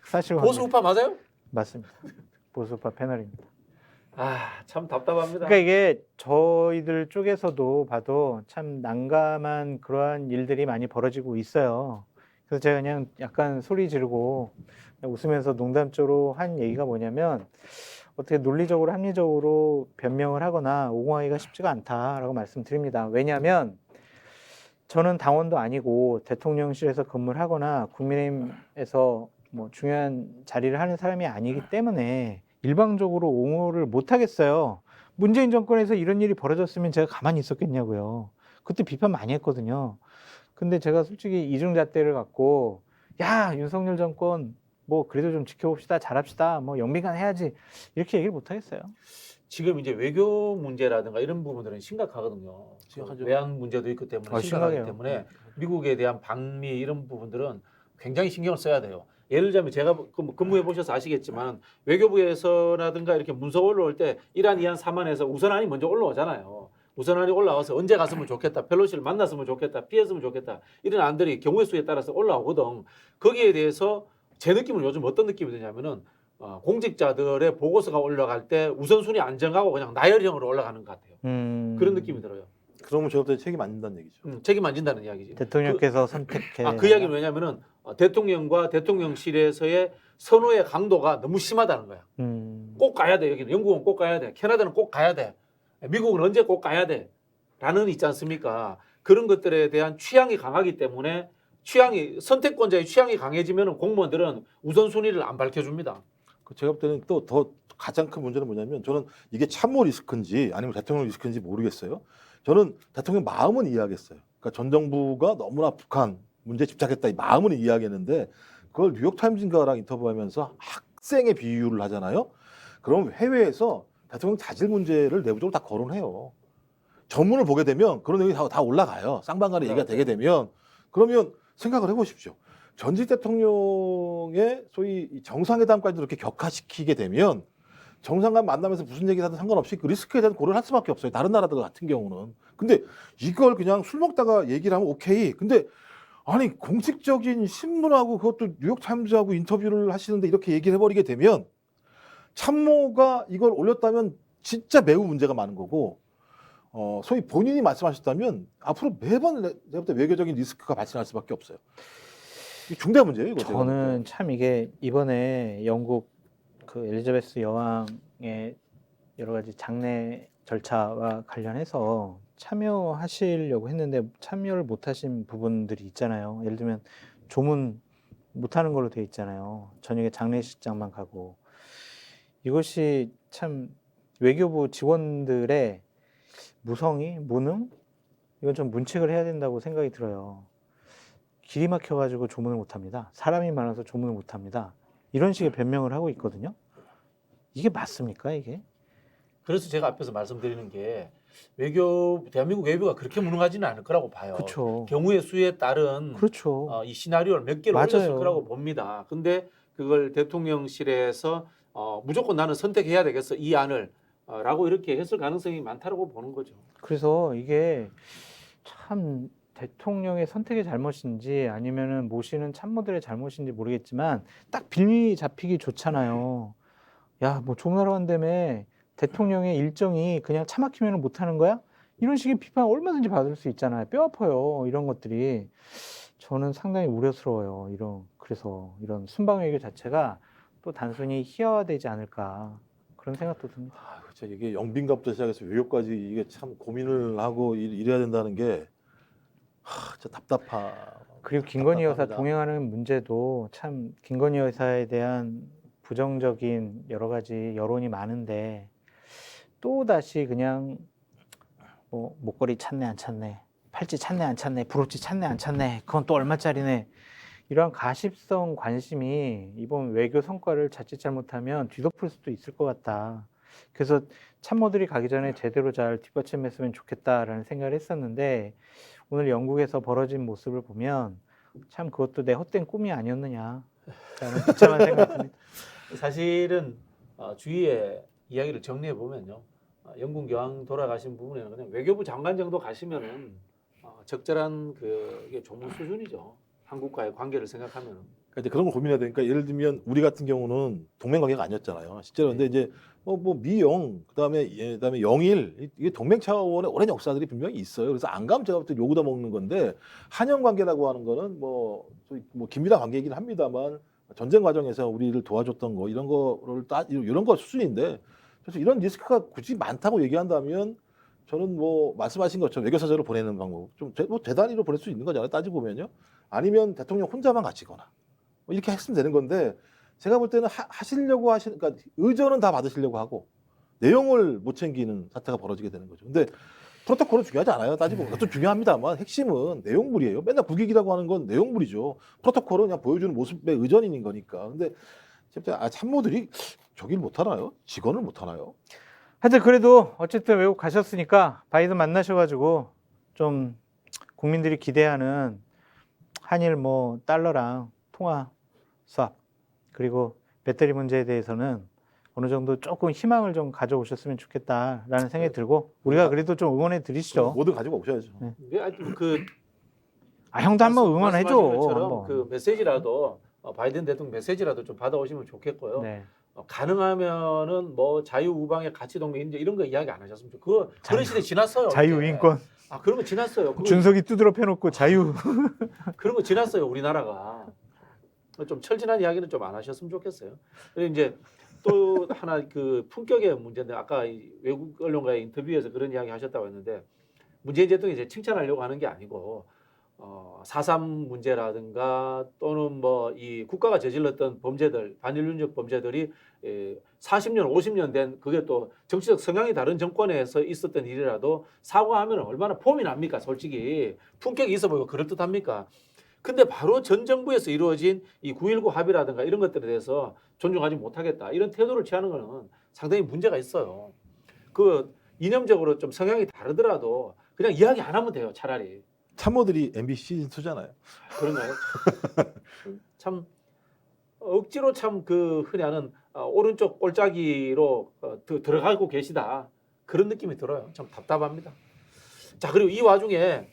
사실 보수 우파 맞아요? 맞습니다. 보수파 패널입니다. 참 답답합니다. 그러니까 이게 저희들 쪽에서도 봐도 참 난감한 그러한 일들이 많이 벌어지고 있어요. 그래서 제가 그냥 약간 소리 지르고 웃으면서 농담조로 한 얘기가 뭐냐면 어떻게 논리적으로 합리적으로 변명을 하거나 옹호하기가 쉽지가 않다라고 말씀드립니다. 왜냐하면 저는 당원도 아니고 대통령실에서 근무를 하거나 국민의힘에서 뭐 중요한 자리를 하는 사람이 아니기 때문에 일방적으로 옹호를 못 하겠어요. 문재인 정권에서 이런 일이 벌어졌으면 제가 가만히 있었겠냐고요. 그때 비판 많이 했거든요. 근데 제가 솔직히 이중잣대를 갖고 야 윤석열 정권 뭐 그래도 좀 지켜봅시다, 잘합시다, 뭐 영빈관 해야지 이렇게 얘기를 못 하겠어요. 지금 이제 외교 문제라든가 이런 부분들은 심각하거든요. 심각하죠. 외환 문제도 있기 때문에 심각하기 심각해요. 때문에 미국에 대한 방미 이런 부분들은 굉장히 신경을 써야 돼요. 예를 들자면 제가 근무해 보셔서 아시겠지만 외교부에서라든가 이렇게 문서 올라올 때 이란, 이안, 사만에서 우선안이 먼저 올라오잖아요. 우선안이 올라와서 언제 갔으면 좋겠다, 펠로시를 만났으면 좋겠다, 피했으면 좋겠다 이런 안들이 경우의 수에 따라서 올라오거든. 거기에 대해서 제 느낌은 요즘 어떤 느낌이 드냐면은 공직자들의 보고서가 올라갈 때 우선순위 안 정하고 그냥 나열형으로 올라가는 것 같아요. 그런 느낌이 들어요. 그러면 제가 책임 안 진다는 얘기죠. 책임 안 진다는 이야기지. 대통령께서 선택해. 그 이야기는 왜냐면은 대통령과 대통령실에서의 선호의 강도가 너무 심하다는 거야. 꼭 가야 돼. 여기는 영국은 꼭 가야 돼. 캐나다는 꼭 가야 돼. 미국은 언제 꼭 가야 돼. 라는 있지 않습니까? 그런 것들에 대한 취향이 강하기 때문에 선택권자의 취향이 강해지면 공무원들은 우선순위를 안 밝혀줍니다. 제가 볼 때는 또 더 가장 큰 문제는 뭐냐면 저는 이게 참모 리스크인지 아니면 대통령 리스크인지 모르겠어요. 저는 대통령 마음은 이해하겠어요. 그러니까 전 정부가 너무나 북한 문제 집착했다 이 마음은 이해하겠는데 그걸 뉴욕타임즈인가랑 인터뷰하면서 학생의 비유를 하잖아요. 그럼 해외에서 대통령 자질 문제를 내부적으로 다 거론해요. 전문을 보게 되면 그런 내용이 다 올라가요. 쌍방간에 얘기가 되게 되면 그러면 생각을 해보십시오. 전직 대통령의 소위 정상회담까지도 이렇게 격화시키게 되면 정상간 만나면서 무슨 얘기를 하든 상관없이 그 리스크에 대한 고려를 할 수밖에 없어요. 다른 나라들 같은 경우는. 근데 이걸 그냥 술 먹다가 얘기를 하면 오케이. 근데 아니 공식적인 신문하고 그것도 뉴욕타임즈하고 인터뷰를 하시는데 이렇게 얘기를 해버리게 되면 참모가 이걸 올렸다면 진짜 매우 문제가 많은 거고 소위 본인이 말씀하셨다면 앞으로 매번 내가 볼 때 외교적인 리스크가 발생할 수밖에 없어요. 이게 중대한 문제예요. 이거 제가 볼 때. 저는 참 이게 이번에 영국 그 엘리자베스 여왕의 여러 가지 장례 절차와 관련해서 참여하시려고 했는데 참여를 못하신 부분들이 있잖아요. 예를 들면 조문 못하는 걸로 돼 있잖아요. 저녁에 장례식장만 가고 이것이 참 외교부 직원들의 무성의, 무능 이건 좀 문책을 해야 된다고 생각이 들어요. 길이 막혀가지고 조문을 못합니다. 사람이 많아서 조문을 못합니다. 이런 식의 변명을 하고 있거든요. 이게 맞습니까 이게? 그래서 제가 앞에서 말씀드리는 게 대한민국 외교가 그렇게 무능하지는 않을 거라고 봐요. 그렇죠. 경우의 수에 따른 그렇죠. 이 시나리오를 몇 개를 맞아요. 올렸을 거라고 봅니다. 근데 그걸 대통령실에서 무조건 나는 선택해야 되겠어 이 안을 라고 이렇게 했을 가능성이 많다고 보는 거죠. 그래서 이게 참 대통령의 선택의 잘못인지 아니면은 모시는 참모들의 잘못인지 모르겠지만 딱 빌미 잡히기 좋잖아요. 야, 뭐 조문하러 간다며 대통령의 일정이 그냥 차 막히면 못 하는 거야? 이런 식의 비판 얼마든지 받을 수 있잖아요. 뼈 아파요. 이런 것들이. 저는 상당히 우려스러워요. 그래서 이런 순방 외교 자체가 또 단순히 희화화되지 않을까 그런 생각도 듭니다. 아, 그렇죠. 이게 영빈갑부터 시작해서 외교까지 이게 참 고민을 하고 이래야 된다는 게 진짜 그리고 김건희 여사 답답합니다. 동행하는 문제도 참 김건희 여사에 대한 부정적인 여러 가지 여론이 많은데 또 다시 그냥 뭐 목걸이 찾네 안 찾네, 팔찌 찾네 안 찾네, 브로치 찾네 안 찾네, 그건 또 얼마짜리네, 이러한 가십성 관심이 이번 외교 성과를 자칫 잘못하면 뒤덮을 수도 있을 것 같다. 그래서 참모들이 가기 전에 제대로 잘 뒷받침했으면 좋겠다라는 생각을 했었는데 오늘 영국에서 벌어진 모습을 보면 참 그것도 내 헛된 꿈이 아니었느냐라는 비참한 생각이 듭니다. 사실은 주위에 이야기를 정리해 보면요, 영국 여왕 돌아가신 부분에는 그냥 외교부 장관 정도 가시면은 적절한 이게 조문 수준이죠. 한국과의 관계를 생각하면. 그러니까 이제 그런 걸 고민해야 되니까 예를 들면 우리 같은 경우는 동맹 관계가 아니었잖아요. 실제로 근데 이제 뭐 미영 그다음에 영일 이게 동맹 차원의 오랜 역사들이 분명히 있어요. 그래서 안 가면 제가 볼 때 요구다 먹는 건데 한영 관계라고 하는 거는 뭐 긴밀한 관계이긴 합니다만 전쟁 과정에서 우리를 도와줬던 거 이런 거를 이런 거 수준인데 그래서 이런 리스크가 굳이 많다고 얘기한다면 저는 뭐 말씀하신 것처럼 외교사절을 보내는 방법 뭐 대단위로 보낼 수 있는 거잖아요. 따지고 보면요. 아니면 대통령 혼자만 가시거나 뭐 이렇게 했으면 되는 건데 제가 볼 때는 하시려고 그러니까 의전은 다 받으시려고 하고 내용을 못 챙기는 사태가 벌어지게 되는 거죠. 근데 프로토콜은 중요하지 않아요. 따지고 보면 그것도 중요합니다만 핵심은 내용물이에요. 맨날 국익이라고 하는 건 내용물이죠. 프로토콜은 그냥 보여주는 모습의 의전인 거니까. 근데 참모들이 저기를 못 하나요? 직원을 못 하나요? 하여튼 그래도 어쨌든 외국 가셨으니까 바이든 만나셔가지고 좀 국민들이 기대하는 한일 뭐 달러랑 통화 수합 그리고 배터리 문제에 대해서는 어느 정도 조금 희망을 좀 가져오셨으면 좋겠다라는 생각이 들고 우리가 그래도 좀 응원해 드리시죠. 뭐든 가지고 오셔야죠. 형도 한번 응원해줘. 말씀하신 것처럼 한번. 그 메시지라도 바이든 대통령 메시지라도 좀 받아오시면 좋겠고요. 네. 가능하면은 뭐 자유우방의 가치동맹 이런 거 이야기 안 하셨으면 좋겠어요. 그런 시대 지났어요. 자유인권. 그런 거 지났어요. 준석이 두드러 펴놓고 자유. 그런 거 지났어요. 우리나라가. 좀 철진한 이야기는 좀 안 하셨으면 좋겠어요. 그리고 이제 또 하나 그 품격의 문제인데 아까 이 외국 언론과의 인터뷰에서 그런 이야기 하셨다고 했는데 문재인 대통령이 이제 칭찬하려고 하는 게 아니고 4.3 문제라든가 또는 뭐 이 국가가 저질렀던 범죄들 반인륜적 범죄들이 40년 50년 된 그게 또 정치적 성향이 다른 정권에서 있었던 일이라도 사과하면 얼마나 폼이 납니까? 솔직히 품격이 있어 보이고 그럴듯합니까? 근데 바로 전 정부에서 이루어진 이 9.19 합의라든가 이런 것들에 대해서 존중하지 못하겠다 이런 태도를 취하는 것은 상당히 문제가 있어요. 그 이념적으로 좀 성향이 다르더라도 그냥 이야기 안 하면 돼요. 차라리. 참모들이 MB 시즌 2잖아요. 그런가요? 참 억지로 참 그 흔히 하는 오른쪽 골짜기로 들어가고 계시다 그런 느낌이 들어요. 참 답답합니다. 자 그리고 이 와중에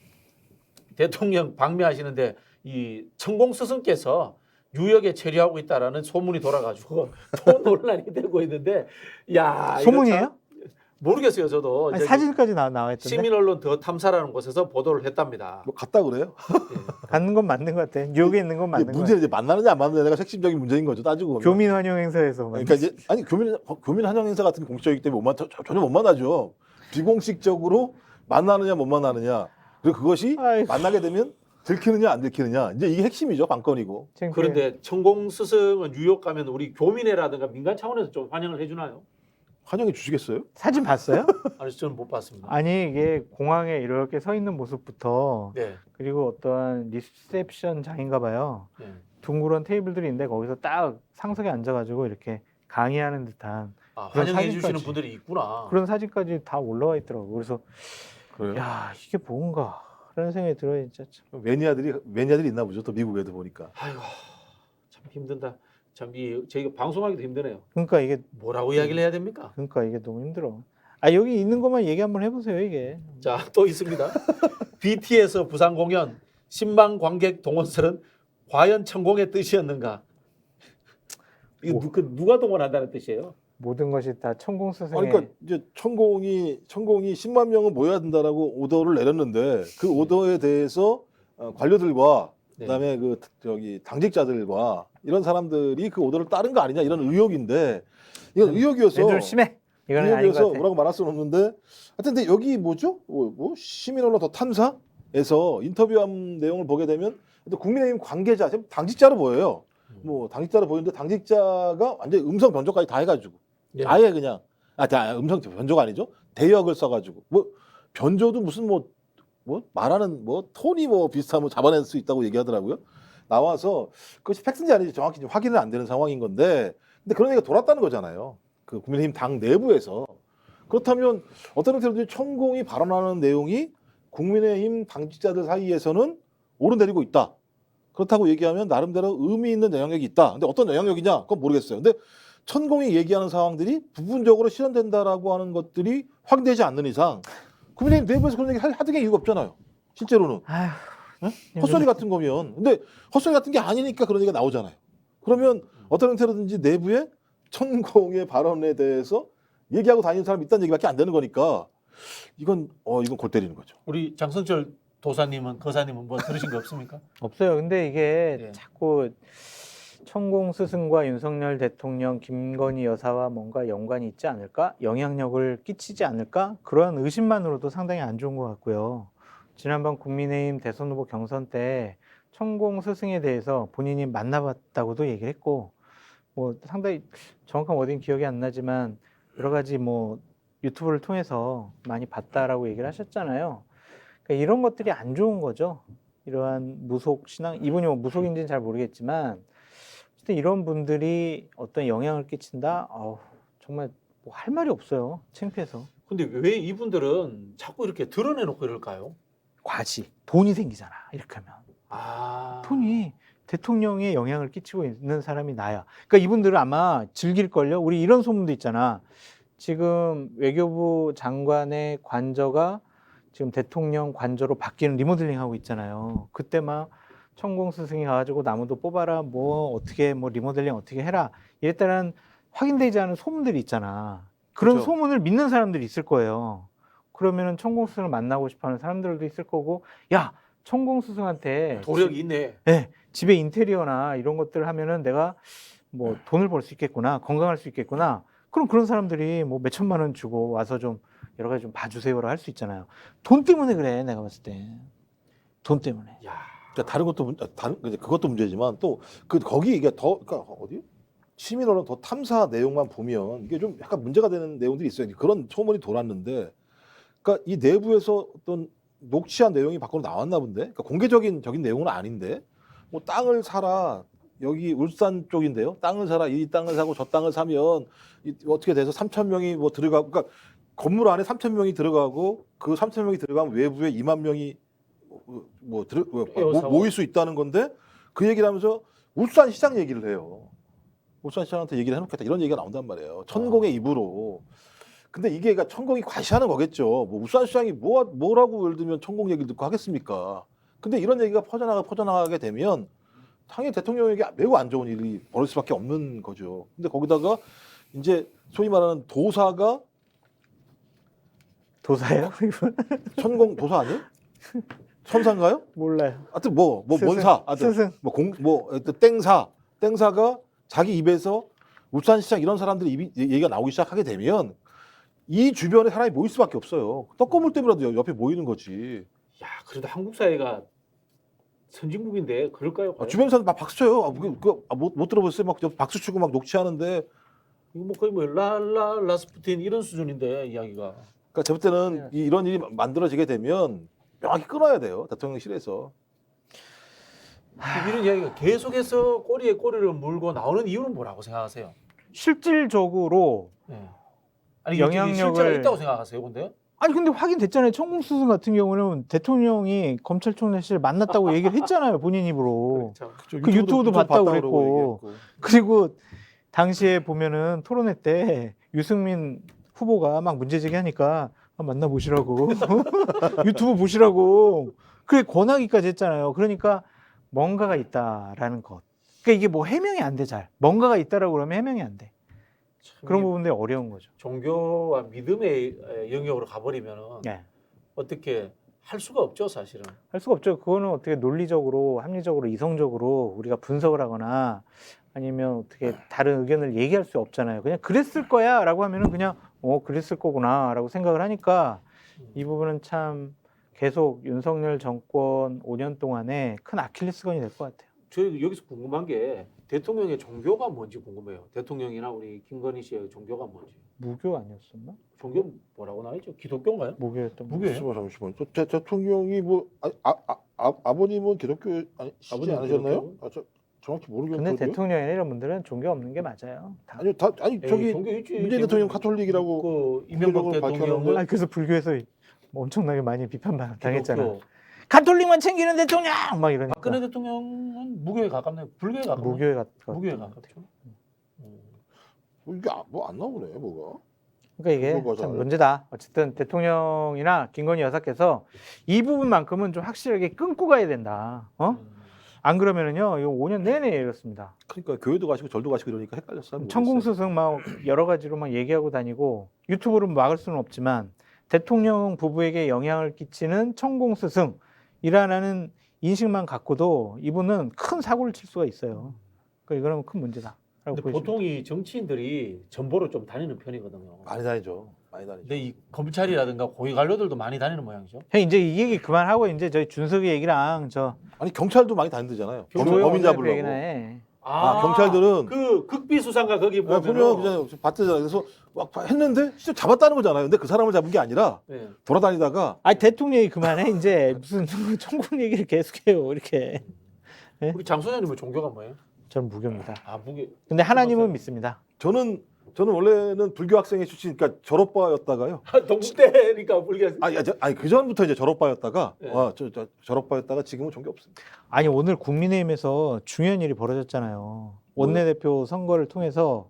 대통령 방미하시는데 이 천공 스승께서 뉴욕에 체류하고 있다라는 소문이 돌아가지고 또 논란이 되고 있는데 야 소문이에요? 모르겠어요 저도. 아니, 사진까지 나와 있던데. 시민 언론 더 탐사라는 곳에서 보도를 했답니다. 뭐 갔다 그래요? 갖는 건 맞는 것 같아. 뉴욕에 있는 건 맞는 것 같아. 문제는 이제 만나느냐 안 만나느냐가 핵심적인 문제인 거죠. 따지고 보면. 교민 환영 행사에서. 그러니까 이제 아니 교민 환영 행사 같은 게 공식적이기 때문에 전혀 못 만나죠. 비공식적으로 만나느냐 못 만나느냐. 그리고 그것이 아이고. 만나게 되면 들키느냐 안 들키느냐. 이제 이게 핵심이죠. 관건이고. 그런데 천공 스승은 뉴욕 가면 우리 교민회라든가 민간 차원에서 좀 환영을 해주나요? 환영해 주시겠어요? 사진 봤어요? 아니 저는 못 봤습니다. 아니 이게 공항에 이렇게 서 있는 모습부터 네. 그리고 어떠한 리셉션장인가 봐요. 네. 둥그런 테이블들이 있는데 거기서 딱 상석에 앉아가지고 이렇게 강의하는 듯한 그런 환영해 주시는 사진까지. 분들이 있구나. 그런 사진까지 다 올라와 있더라고. 그래서 그래요? 야 이게 뭔가 라는 생각이 들어요 진짜. 매니아들이 있나 보죠. 또 미국에도 보니까. 아이고 참 힘든다. 참 저희가 방송하기도 힘드네요. 그러니까 이게 뭐라고 이야기를 해야 됩니까? 너무 힘들어. 아 여기 있는 것만 얘기 한번 해보세요 이게. 자, 또 있습니다. BTS 부산 공연 10만 관객 동원설은 과연 천공의 뜻이었는가? 이거 누가 동원한다는 뜻이에요? 모든 것이 다 천공 스승의. 아니, 그러니까 이제 천공이 10만 명은 모여야 된다라고 오더를 내렸는데 그 오더에 대해서 관료들과 네. 그다음에 그 저기 당직자들과 이런 사람들이 그 오더를 따른 거 아니냐 이런 의혹인데 이건 의혹이어서 좀 심해. 이거는 아닌 것 의혹이어서 같아. 뭐라고 말할 수는 없는데 하여튼 근데 여기 뭐죠? 뭐 시민 언론 더 탐사에서 인터뷰한 내용을 보게 되면 또 국민의힘 관계자 지금 당직자로 보여요. 뭐 당직자로 보이는데 당직자가 완전 음성 변조까지 다 해가지고 예. 아예 그냥 음성 변조가 아니죠 대역을 써가지고 뭐 변조도 무슨 뭐 말하는 뭐 톤이 뭐 비슷하면 잡아낼 수 있다고 얘기하더라고요. 나와서 그것이 팩트인지 아닌지 정확히 지금 확인은 안 되는 상황인 건데 근데 그런 얘기가 돌았다는 거잖아요. 그 국민의힘 당 내부에서 그렇다면 어떤 형태로든 천공이 발언하는 내용이 국민의힘 당직자들 사이에서는 오른내리고 있다. 그렇다고 얘기하면 나름대로 의미 있는 영향력이 있다. 근데 어떤 영향력이냐? 그건 모르겠어요. 근데 천공이 얘기하는 상황들이 부분적으로 실현된다라고 하는 것들이 확인되지 않는 이상 국민의힘 내부에서 그런 얘기 하던 게 이유가 없잖아요. 실제로는. 아휴, 헛소리 같은 거면. 근데 헛소리 같은 게 아니니까 그런 얘기가 나오잖아요. 그러면 어떤 형태로든지 내부에 천공의 발언에 대해서 얘기하고 다니는 사람이 있다는 얘기밖에 안 되는 거니까 이건 골 때리는 거죠. 우리 장성철 도사님은 거사님은 뭐 들으신 거 없습니까? 없어요. 근데 이게 예. 자꾸 천공 스승과 윤석열 대통령, 김건희 여사와 뭔가 연관이 있지 않을까? 영향력을 끼치지 않을까? 그런 의심만으로도 상당히 안 좋은 것 같고요. 지난번 국민의힘 대선 후보 경선 때 천공 스승에 대해서 본인이 만나봤다고도 얘기를 했고 뭐 상당히 정확한 워딩 기억이 안 나지만 여러 가지 뭐 유튜브를 통해서 많이 봤다라고 얘기를 하셨잖아요. 그러니까 이런 것들이 안 좋은 거죠. 이러한 무속 신앙, 이분이 뭐 무속인지는 잘 모르겠지만 어쨌든 이런 분들이 어떤 영향을 끼친다? 정말 뭐 할 말이 없어요. 창피해서. 근데 왜 이분들은 자꾸 이렇게 드러내놓고 이럴까요? 과시, 돈이 생기잖아. 이렇게 하면. 아, 돈이 대통령에 영향을 끼치고 있는 사람이 나야. 그러니까 이분들은 아마 즐길걸요. 우리 이런 소문도 있잖아. 지금 외교부 장관의 관저가 지금 대통령 관저로 바뀌는 리모델링 하고 있잖아요. 그때 막 천공 스승이 가가지고 나무도 뽑아라, 뭐 어떻게 뭐 리모델링 어떻게 해라 이랬다는 확인되지 않은 소문들이 있잖아. 그런 그렇죠. 소문을 믿는 사람들이 있을 거예요. 그러면은 천공 스승을 만나고 싶어하는 사람들도 있을 거고, 야 천공 스승한테 도력이 있네. 네, 집에 인테리어나 이런 것들을 하면은 내가 뭐 돈을 벌 수 있겠구나, 건강할 수 있겠구나. 그럼 그런 사람들이 뭐 몇 천만 원 주고 와서 좀 여러 가지 좀 봐주세요라 할 수 있잖아요. 돈 때문에 그래, 내가 봤을 때. 돈 때문에. 야, 그러니까 다른 것도 그것도 문제지만 또 거기 이게 더 그러니까 어디 시민 언론 더 탐사 내용만 보면 이게 좀 약간 문제가 되는 내용들이 있어요. 그런 소문이 돌았는데, 그러니까 이 내부에서 어떤 녹취한 내용이 밖으로 나왔나 본데, 그러니까 공개적인 내용은 아닌데, 뭐 땅을 사라 여기 울산 쪽인데요. 땅을 사라 이 땅을 사고 저 땅을 사면 어떻게 돼서 3천 명이 뭐 들어가고, 그러니까 건물 안에 3천 명이 들어가고 그 3천 명이 들어가면 외부에 2만 명이 모일 수 있다는 건데 그 얘기를 하면서 울산 시장 얘기를 해요. 울산 시장한테 얘기를 해놓겠다 이런 얘기가 나온단 말이에요. 천공의 입으로. 근데 이게 그러니까 천공이 과시하는 거겠죠. 뭐 울산 시장이 뭐라고 예를 들면 천공 얘기를 듣고 하겠습니까? 근데 이런 얘기가 퍼져나가게 되면 당연히 대통령에게 매우 안 좋은 일이 벌어질 수밖에 없는 거죠. 근데 거기다가 이제 소위 말하는 도사가 도사예요? 이분? 천공 도사 아니에요? 천사인가요? 몰라요. 하여튼 뭔 스승, 사, 하여튼 스승. 땡사가 자기 입에서 울산시장 이런 사람들이 얘기가 나오기 시작하게 되면 이 주변에 사람이 모일 수밖에 없어요. 떡고물 때문에라도 옆에 모이는 거지. 야, 그래도 한국 사회가 선진국인데 그럴까요? 과연? 주변 사람 막 박수 쳐요. 못 들어보셨어요? 막 옆에 박수 치고 막 녹취하는데. 이거 뭐 거의 뭐 라스푸틴 이런 수준인데 이야기가. 그러니까 제가 볼 때는 이런 일이 만들어지게 되면 명확히 끊어야 돼요. 대통령실에서. 이런 이야기가 계속해서 꼬리에 꼬리를 물고 나오는 이유는 뭐라고 생각하세요? 실질적으로 네. 아니 영향력을- 실제가 있다고 생각하세요, 근데? 아니 근데 확인됐잖아요. 천공 스승 같은 경우는 대통령이 검찰총장실 만났다고 얘기를 했잖아요. 본인 입으로. 그렇죠. 그 유튜브도 봤다고 그랬고. 얘기했고. 그리고 당시에 보면은 토론회 때 유승민 후보가 막 문제 제기하니까 만나보시라고 유튜브 보시라고 그게 권하기까지 했잖아요. 그러니까 뭔가가 있다라는 것. 그러니까 이게 뭐 해명이 안 돼 잘. 뭔가가 있다라고 그러면 해명이 안 돼. 그런 부분들이 어려운 거죠. 종교와 믿음의 영역으로 가버리면은 네. 어떻게 할 수가 없죠, 사실은. 할 수가 없죠. 그거는 어떻게 논리적으로, 합리적으로, 이성적으로 우리가 분석을 하거나 아니면 어떻게 다른 의견을 얘기할 수 없잖아요. 그냥 그랬을 거야라고 하면은 그냥 그랬을 거구나라고 생각을 하니까 이 부분은 참 계속 윤석열 정권 5년 동안에 큰 아킬레스건이 될 것 같아요. 저 여기서 궁금한 게 대통령의 종교가 뭔지 궁금해요. 대통령이나 우리 김건희 씨의 종교가 뭔지. 무교 아니었었나? 종교 뭐라고 나와있죠? 기독교인가요? 무교였던 거. 무교예요? 잠시만. 또 대통령이 뭐 아버님은 기독교 아니시지 아버님 않으셨나요? 정확히 모르겠는데. 근데 대통령이나 이런 분들은 종교 없는 게 맞아요. 다. 아니 저기 종교 있지. 문재인 대통령 카톨릭이라고 그 이명박 공개적으로 대통령은 아니, 그래서 불교에서 뭐 엄청나게 많이 비판당했잖아. 기독교. 가톨릭만 챙기는 대통령 막 이러니까. 박근혜 대통령은 무교에 가깝나요? 불교에 가깝나요? 무교에 가깝죠. 무교에 가깝죠. 이게 뭐 안 나오네 뭐가. 그러니까 이게 그거가 참 잘- 문제다. 어쨌든 대통령이나 김건희 여사께서 이 부분만큼은 좀 확실하게 끊고 가야 된다. 안 그러면은요, 이거 5년 내내 이렇습니다. 그러니까 교회도 가시고 절도 가시고 이러니까 헷갈렸어요. 천공스승 막 여러 가지로 막 얘기하고 다니고 유튜브로 막을 수는 없지만 대통령 부부에게 영향을 끼치는 천공스승이라는 인식만 갖고도 이분은 큰 사고를 칠 수가 있어요. 그러니까 이거는 큰 문제다. 근데 보통 이 정치인들이 전보로 좀 다니는 편이거든요. 많이 다니죠. 많이 다니죠. 근데 이 검찰이라든가 고위 관료들도 많이 다니는 모양이죠. 형 이제 이 얘기 그만하고 이제 저희 준석이 얘기랑 저 아니 경찰도 많이 다니잖아요. 조영호 범인 대표 잡으려고. 얘기나 해. 경찰들은 그 극비 수상가 거기 보면 보면 그냥 봤잖아요. 그래서 막 했는데 진짜 잡았다는 거잖아요. 근데 그 사람을 잡은 게 아니라 네. 돌아다니다가 아니 대통령이 그만해 이제 무슨 천국 얘기를 계속해요 이렇게. 우리 장 소장님은 종교가 뭐예요? 저는 무교입니다. 아 무교. 근데 하나님은 믿습니다. 저는 원래는 불교 학생의 출신, 그러니까 졸업바였다가요. 동대니까 불교. 아니 그 전부터 이제 졸업바였다가 네. 졸업바였다가 지금은 종교 없습니다. 아니 오늘 국민의힘에서 중요한 일이 벌어졌잖아요. 원내대표 선거를 통해서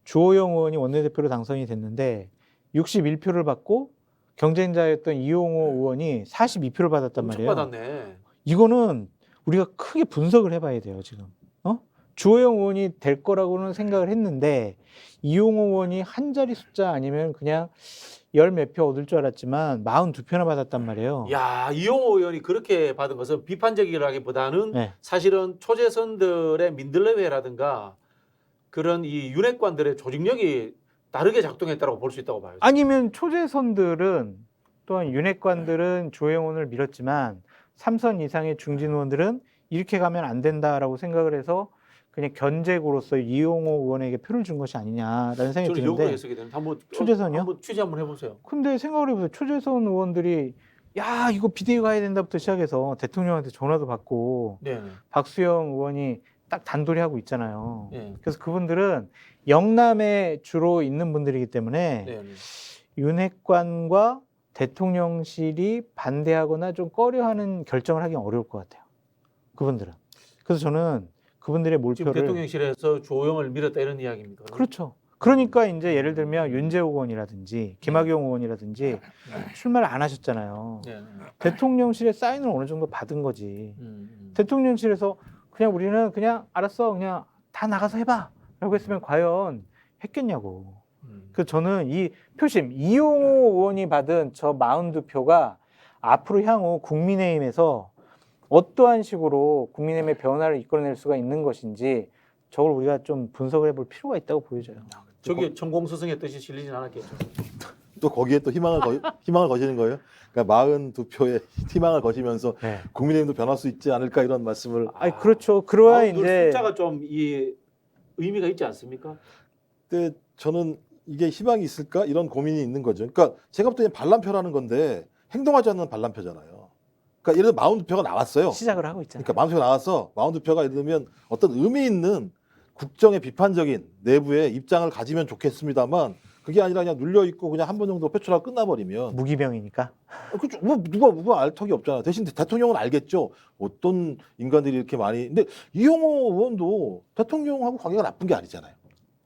주호영 의원이 원내대표로 당선이 됐는데 61표를 받고 경쟁자였던 이용호 의원이 42표를 받았단 엄청 말이에요. 받았네. 이거는 우리가 크게 분석을 해봐야 돼요 지금. 주호영 의원이 될 거라고는 생각을 했는데 이용호 의원이 한 자리 숫자 아니면 그냥 열 몇 표 얻을 줄 알았지만 42표나 받았단 말이에요. 야 이용호 의원이 그렇게 받은 것은 비판적이라기보다는 네. 사실은 초재선들의 민들레회라든가 그런 이 윤핵관들의 조직력이 다르게 작동했다고 볼 수 있다고 봐요. 아니면 초재선들은 또한 윤핵관들은 주호영 의원을 밀었지만 3선 이상의 중진 의원들은 이렇게 가면 안 된다라고 생각을 해서 그냥 견제구로서 이용호 의원에게 표를 준 것이 아니냐라는 생각이 저는 역으로 드는데 해석이 되는데 한번 초재선이요? 한번 취재 한번 해보세요. 근데 생각을 해보세요. 초재선 의원들이 야 이거 비대위 가야 된다부터 시작해서 대통령한테 전화도 받고 네. 박수영 의원이 딱 단돌이 하고 있잖아요. 네. 그래서 그분들은 영남에 주로 있는 분들이기 때문에 네. 윤핵관과 대통령실이 반대하거나 좀 꺼려하는 결정을 하기 어려울 것 같아요. 그분들은. 그래서 저는 그분들의 지금 몰표를 대통령실에서 조영을 밀었다 이런 이야기입니까? 그렇죠. 그러니까 이제 예를 들면 윤재욱 의원이라든지 김학용 의원이라든지 출마를 안 하셨잖아요. 네. 대통령실의 사인을 어느 정도 받은 거지. 대통령실에서 그냥 우리는 그냥 알았어 그냥 다 나가서 해봐라고 했으면 과연 했겠냐고. 그 저는 이 표심 이용호 의원이 받은 저 42표가 앞으로 향후 국민의힘에서 어떠한 식으로 국민의힘의 변화를 이끌어낼 수가 있는 것인지 저걸 우리가 좀 분석을 해볼 필요가 있다고 보여져요. 저기 천공스승의 뜻이 실리진 않았겠죠. 또 거기에 또 희망을 거시는 거예요. 그러니까 42표에 희망을 거시면서 네. 국민의힘도 변할 수 있지 않을까 이런 말씀을. 아니 그렇죠. 그러한 늘 이제 숫자가 좀 이 의미가 있지 않습니까? 근데 저는 이게 희망이 있을까 이런 고민이 있는 거죠. 그러니까 제가 볼 때는 반란표라는 건데 행동하지 않는 반란표잖아요. 그러니까 예를 들어 42표가 나왔어요. 시작을 하고 있잖아요. 그러니까 42표가 나와서 42표가 예를 들면 어떤 의미 있는 국정의 비판적인 내부의 입장을 가지면 좋겠습니다만 그게 아니라 그냥 눌려 있고 그냥 한 번 정도 표출하고 끝나버리면 무기병이니까. 그렇죠. 뭐 누가 알 턱이 없잖아. 대신 대통령은 알겠죠. 어떤 인간들이 이렇게 많이. 근데 이용호 의원도 대통령하고 관계가 나쁜 게 아니잖아요.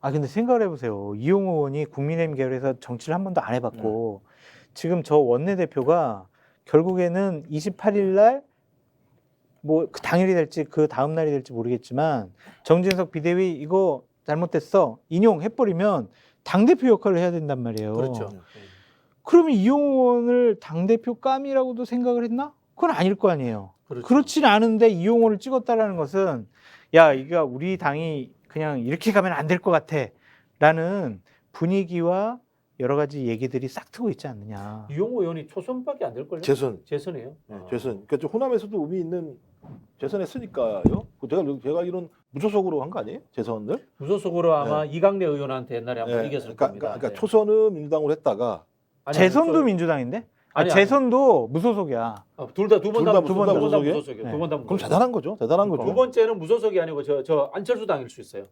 아 근데 생각을 해보세요. 이용호 의원이 국민의힘 계열에서 정치를 한 번도 안 해봤고 지금 저 원내대표가 결국에는 28일 날 뭐 그 당일이 될지 그 다음 날이 될지 모르겠지만 정진석 비대위 이거 잘못됐어 인용해버리면 당대표 역할을 해야 된단 말이에요. 그렇죠. 그러면 이용호 의원을 당대표 감이라고도 생각을 했나? 그건 아닐 거 아니에요. 그렇죠. 그렇진 않은데 이용호를 찍었다라는 것은 야 이거 우리 당이 그냥 이렇게 가면 안 될 것 같아 라는 분위기와 여러 가지 얘기들이 싹 트고 있지 않느냐. 이용호 의원이 초선밖에 안 될 걸요? 재선이에요. 네, 재선. 그러니까 좀 호남에서도 의미 있는 재선했으니까요. 제가 알기로는 무소속으로 한 거 아니에요? 재선을? 무소속으로 아마 이강래 의원한테 옛날에 한번 네. 이겼을 그러니까, 겁니다. 그러니까 네. 초선은 민주당으로 했다가 아니, 재선도 아니, 민주당인데? 아니, 재선도 무소속이야. 둘 다 두 번 다 둘다 무소속이에요? 무소속이에요. 네. 두 번 다 그럼 무소속. 대단한 거죠. 대단한 그러니까. 거죠. 두 번째는 무소속이 아니고 저 안철수 당일 수 있어요.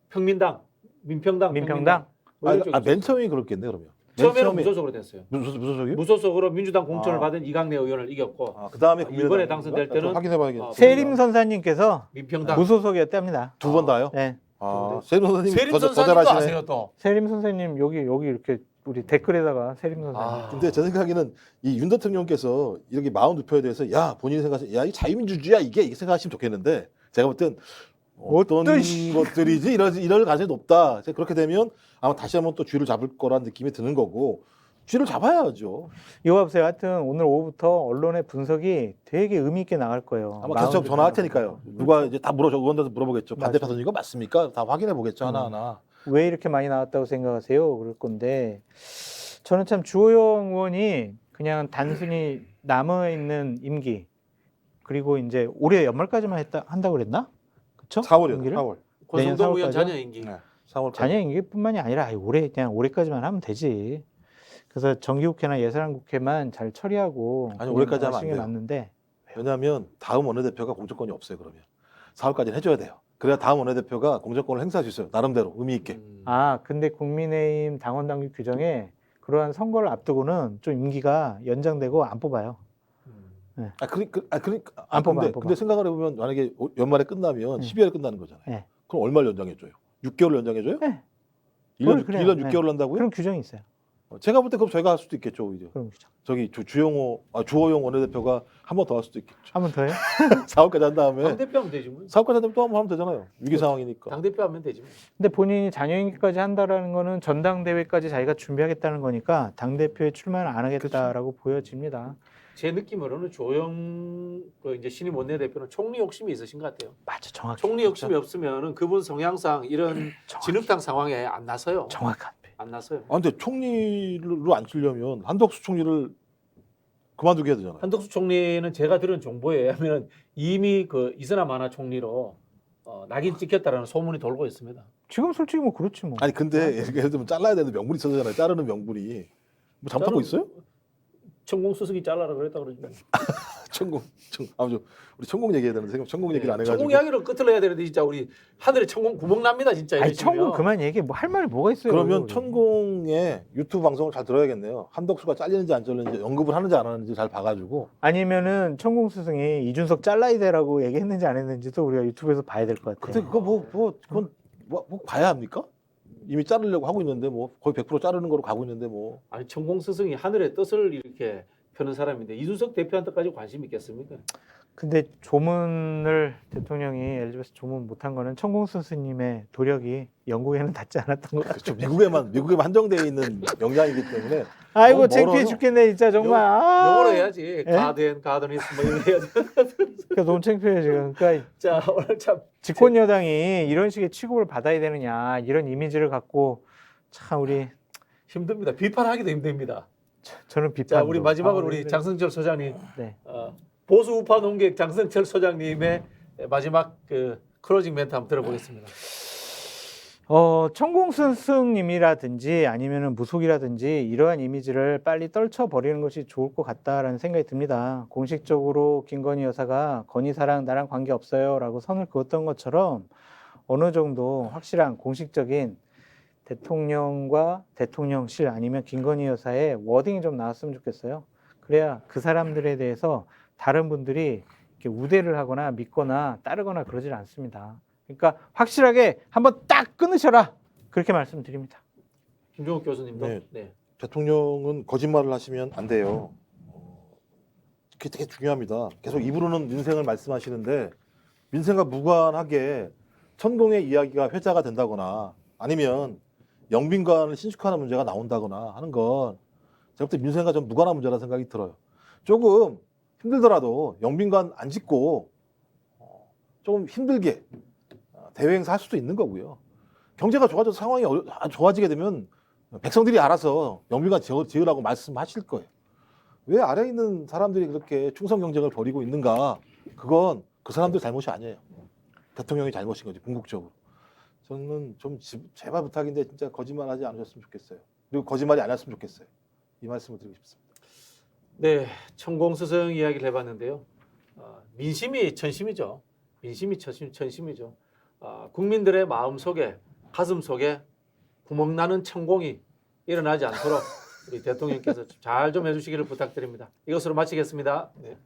평민당, 민평당, 민평당? 뭐 이런 쪽이 맨 있어요. 처음이 그렇겠네 그러면. 처음에는 무소속으로 됐어요. 무소속이요? 무소속으로 민주당 공천을 아. 받은 이강래 의원을 이겼고 아, 그다음에 이번에 당선될 때는 확인해봐야겠네. 세림 선사님께서 민평당. 무소속이었답니다. 두 번 다요? 네. 아, 세림 선생님 세림 더 선사님도 잘하시네. 아세요 또. 세림 선생님 여기 이렇게 우리 댓글에다가 세림 선생님. 아. 근데 제 생각에는 이 윤 대통령께서 이렇게 42표에 대해서 야 본인이 생각하시 야 이 자유민주주의야 이게 생각하시면 좋겠는데 제가 볼 땐 어떤 것들이지 이럴 가능성이 높다. 그렇게 되면 아마 다시 한번 또 쥐를 잡을 거란 느낌이 드는 거고 쥐를 잡아야죠. 이거 보세요. 하여튼 오늘 오후부터 언론의 분석이 되게 의미 있게 나갈 거예요. 아마 계속 전화할 테니까요. 누가 이제 다 의원들한테 물어보겠죠. 맞아요. 반대파선 이거 맞습니까? 다 확인해 보겠죠 하나하나. 왜 이렇게 많이 나왔다고 생각하세요? 그럴 건데 저는 참 주호영 의원이 그냥 단순히 남아 있는 임기 그리고 이제 올해 연말까지만 한다고 그랬나? 그렇죠? 4월이요. 4월. 권성동 의원 4월까지요? 자녀 임기. 네. 4월. 자녀 임기뿐만이 아니라 올해 그냥 올해까지만 하면 되지. 그래서 정기국회나 예산국회만 잘 처리하고 아니, 올해까지 하면 안 하시는 게 돼요. 맞는데 왜냐하면 다음 원내대표가 공천권이 없어요. 그러면 4월까지는 해줘야 돼요. 그래야 다음 원내대표가 공천권을 행사할 수 있어요. 나름대로 의미 있게. 아 근데 국민의힘 당원 당규 규정에 그러한 선거를 앞두고는 좀 임기가 연장되고 안 뽑아요. 안 뽑아. 근데 생각을 해보면 만약에 연말에 끝나면 네. 12월에 끝나는 거잖아요. 네. 그럼 얼마를 연장해줘요? 6개월 연장해줘요? 네. 1년, 그래요. 1년 네. 6개월 한다고요? 그런 규정이 있어요. 제가 볼 때 그럼 저희가 할 수도 있겠죠. 오히려. 그런 규정. 저기 주호영 원내대표가 한 번 더 할 수도 있겠죠. 한 번 더 해요? 4월까지 한 다음에 당대표 하면 되지 뭐. 4월까지 하면 또 한 번 하면 되잖아요. 위기 상황이니까. 당대표 하면 되지 뭐. 근데 본인이 자녀 임기까지 한다라는 거는 전당대회까지 자기가 준비하겠다는 거니까 당대표에 출마는 안 하겠다라고 보여집니다. 제 느낌으로는 조영 이제 신임 원내대표는 총리 욕심이 있으신 것 같아요. 맞아, 정확히. 총리 욕심이 없으면은 그분 성향상 이런 정확히. 진흙탕 상황에 안 나서요. 정확한. 안 나서요. 아, 근데 총리로 안 쓰려면 한덕수 총리를 그만두게 해야 되잖아요. 한덕수 총리는 제가 들은 정보에 의하면 이미 그 이선화 만화 총리로 낙인 찍혔다라는 소문이 돌고 있습니다. 지금 솔직히 뭐 그렇지 뭐. 아니 근데 예를 들면 잘라야 되는 명분이 있어잖아요. 자르는 명분이. 뭐 잘못한 거 있어요? 천공수석이 잘라라 그랬다 그러지. 아무튼 우리 천공 얘기해야 되는데 생각 천공 얘기를 안 해가지고. 천공 이야기를 끝을 해야 되는데 진짜 우리 하늘에 천공 구멍 납니다 진짜. 아니 이러시면. 천공 그만 얘기해. 뭐 할 말이 뭐가 있어요? 그러면 천공의 유튜브 방송을 잘 들어야겠네요. 한덕수가 잘리는지 안 잘리는지 언급을 하는지 안 하는지 잘 봐가지고. 아니면은 천공 스승이 이준석 잘라야 되라고 얘기했는지 안 했는지도 우리가 유튜브에서 봐야 될 것 같아요. 근데 그거 그건 뭐 봐야 합니까? 이미 자르려고 하고 있는데 뭐 거의 100% 자르는 거로 가고 있는데 뭐. 아니 천공 스승이 하늘의 뜻을 이렇게 펴는 사람인데 이준석 대표한테까지 관심 있겠습니까? 근데 조문을 대통령이 엘리자베스 조문 못한 거는 천공 스승님의 도력이 영국에는 닿지 않았던 것 같아요. 그렇죠. 미국에만 한정되어 있는 영향이기 때문에. 아이고 너무 창피해 멀어요. 죽겠네 진짜 정말. 영어로 아, 해야지. 예? 가든이스 뭐 이런 거 해야지. 그러니까 너무 창피해 지금. 그러니까 자 오늘 참 집권 여당이 이런 식의 취급을 받아야 되느냐 이런 이미지를 갖고 참 우리 힘듭니다. 비판하기도 힘듭니다. 저는 비판. 자 우리 마지막으로 우리 장성철 소장님 네. 보수 우파 농객 장성철 소장님의 마지막 그 클로징 멘트 한번 들어보겠습니다. 천공 스승님이라든지 아니면은 무속이라든지 이러한 이미지를 빨리 떨쳐버리는 것이 좋을 것 같다라는 생각이 듭니다. 공식적으로 김건희 여사가 건희사랑 나랑 관계없어요라고 선을 그었던 것처럼 어느 정도 확실한 공식적인 대통령과 대통령실 아니면 김건희 여사의 워딩이 좀 나왔으면 좋겠어요. 그래야 그 사람들에 대해서 다른 분들이 이렇게 우대를 하거나 믿거나 따르거나 그러질 않습니다. 그러니까 확실하게 한번 딱 끊으셔라. 그렇게 말씀드립니다. 김종욱 교수님도. 네. 네. 대통령은 거짓말을 하시면 안 돼요. 그게 되게 중요합니다. 계속 입으로는 민생을 말씀하시는데 민생과 무관하게 천공의 이야기가 회자가 된다거나 아니면 영빈관을 신축하는 문제가 나온다거나 하는 건 제가 볼 때 민생과 좀 무관한 문제라 생각이 들어요. 조금 힘들더라도 영빈관 안 짓고 조금 힘들게 대외 행사 할 수도 있는 거고요. 경제가 좋아져서 상황이 좋아지게 되면 백성들이 알아서 영빈관 지으라고 말씀하실 거예요. 왜 아래에 있는 사람들이 그렇게 충성 경쟁을 벌이고 있는가? 그건 그 사람들 잘못이 아니에요. 대통령이 잘못인 거지, 궁극적으로. 저는 좀 제발 부탁인데 진짜 거짓말하지 않으셨으면 좋겠어요. 그리고 거짓말이 안 했으면 좋겠어요. 이 말씀을 드리고 싶습니다. 네, 천공스승 이야기를 해봤는데요. 민심이 천심이죠. 민심이 천심이죠. 국민들의 마음 속에, 가슴 속에 구멍나는 천공이 일어나지 않도록 우리 대통령께서 잘 좀 해주시기를 부탁드립니다. 이것으로 마치겠습니다. 네.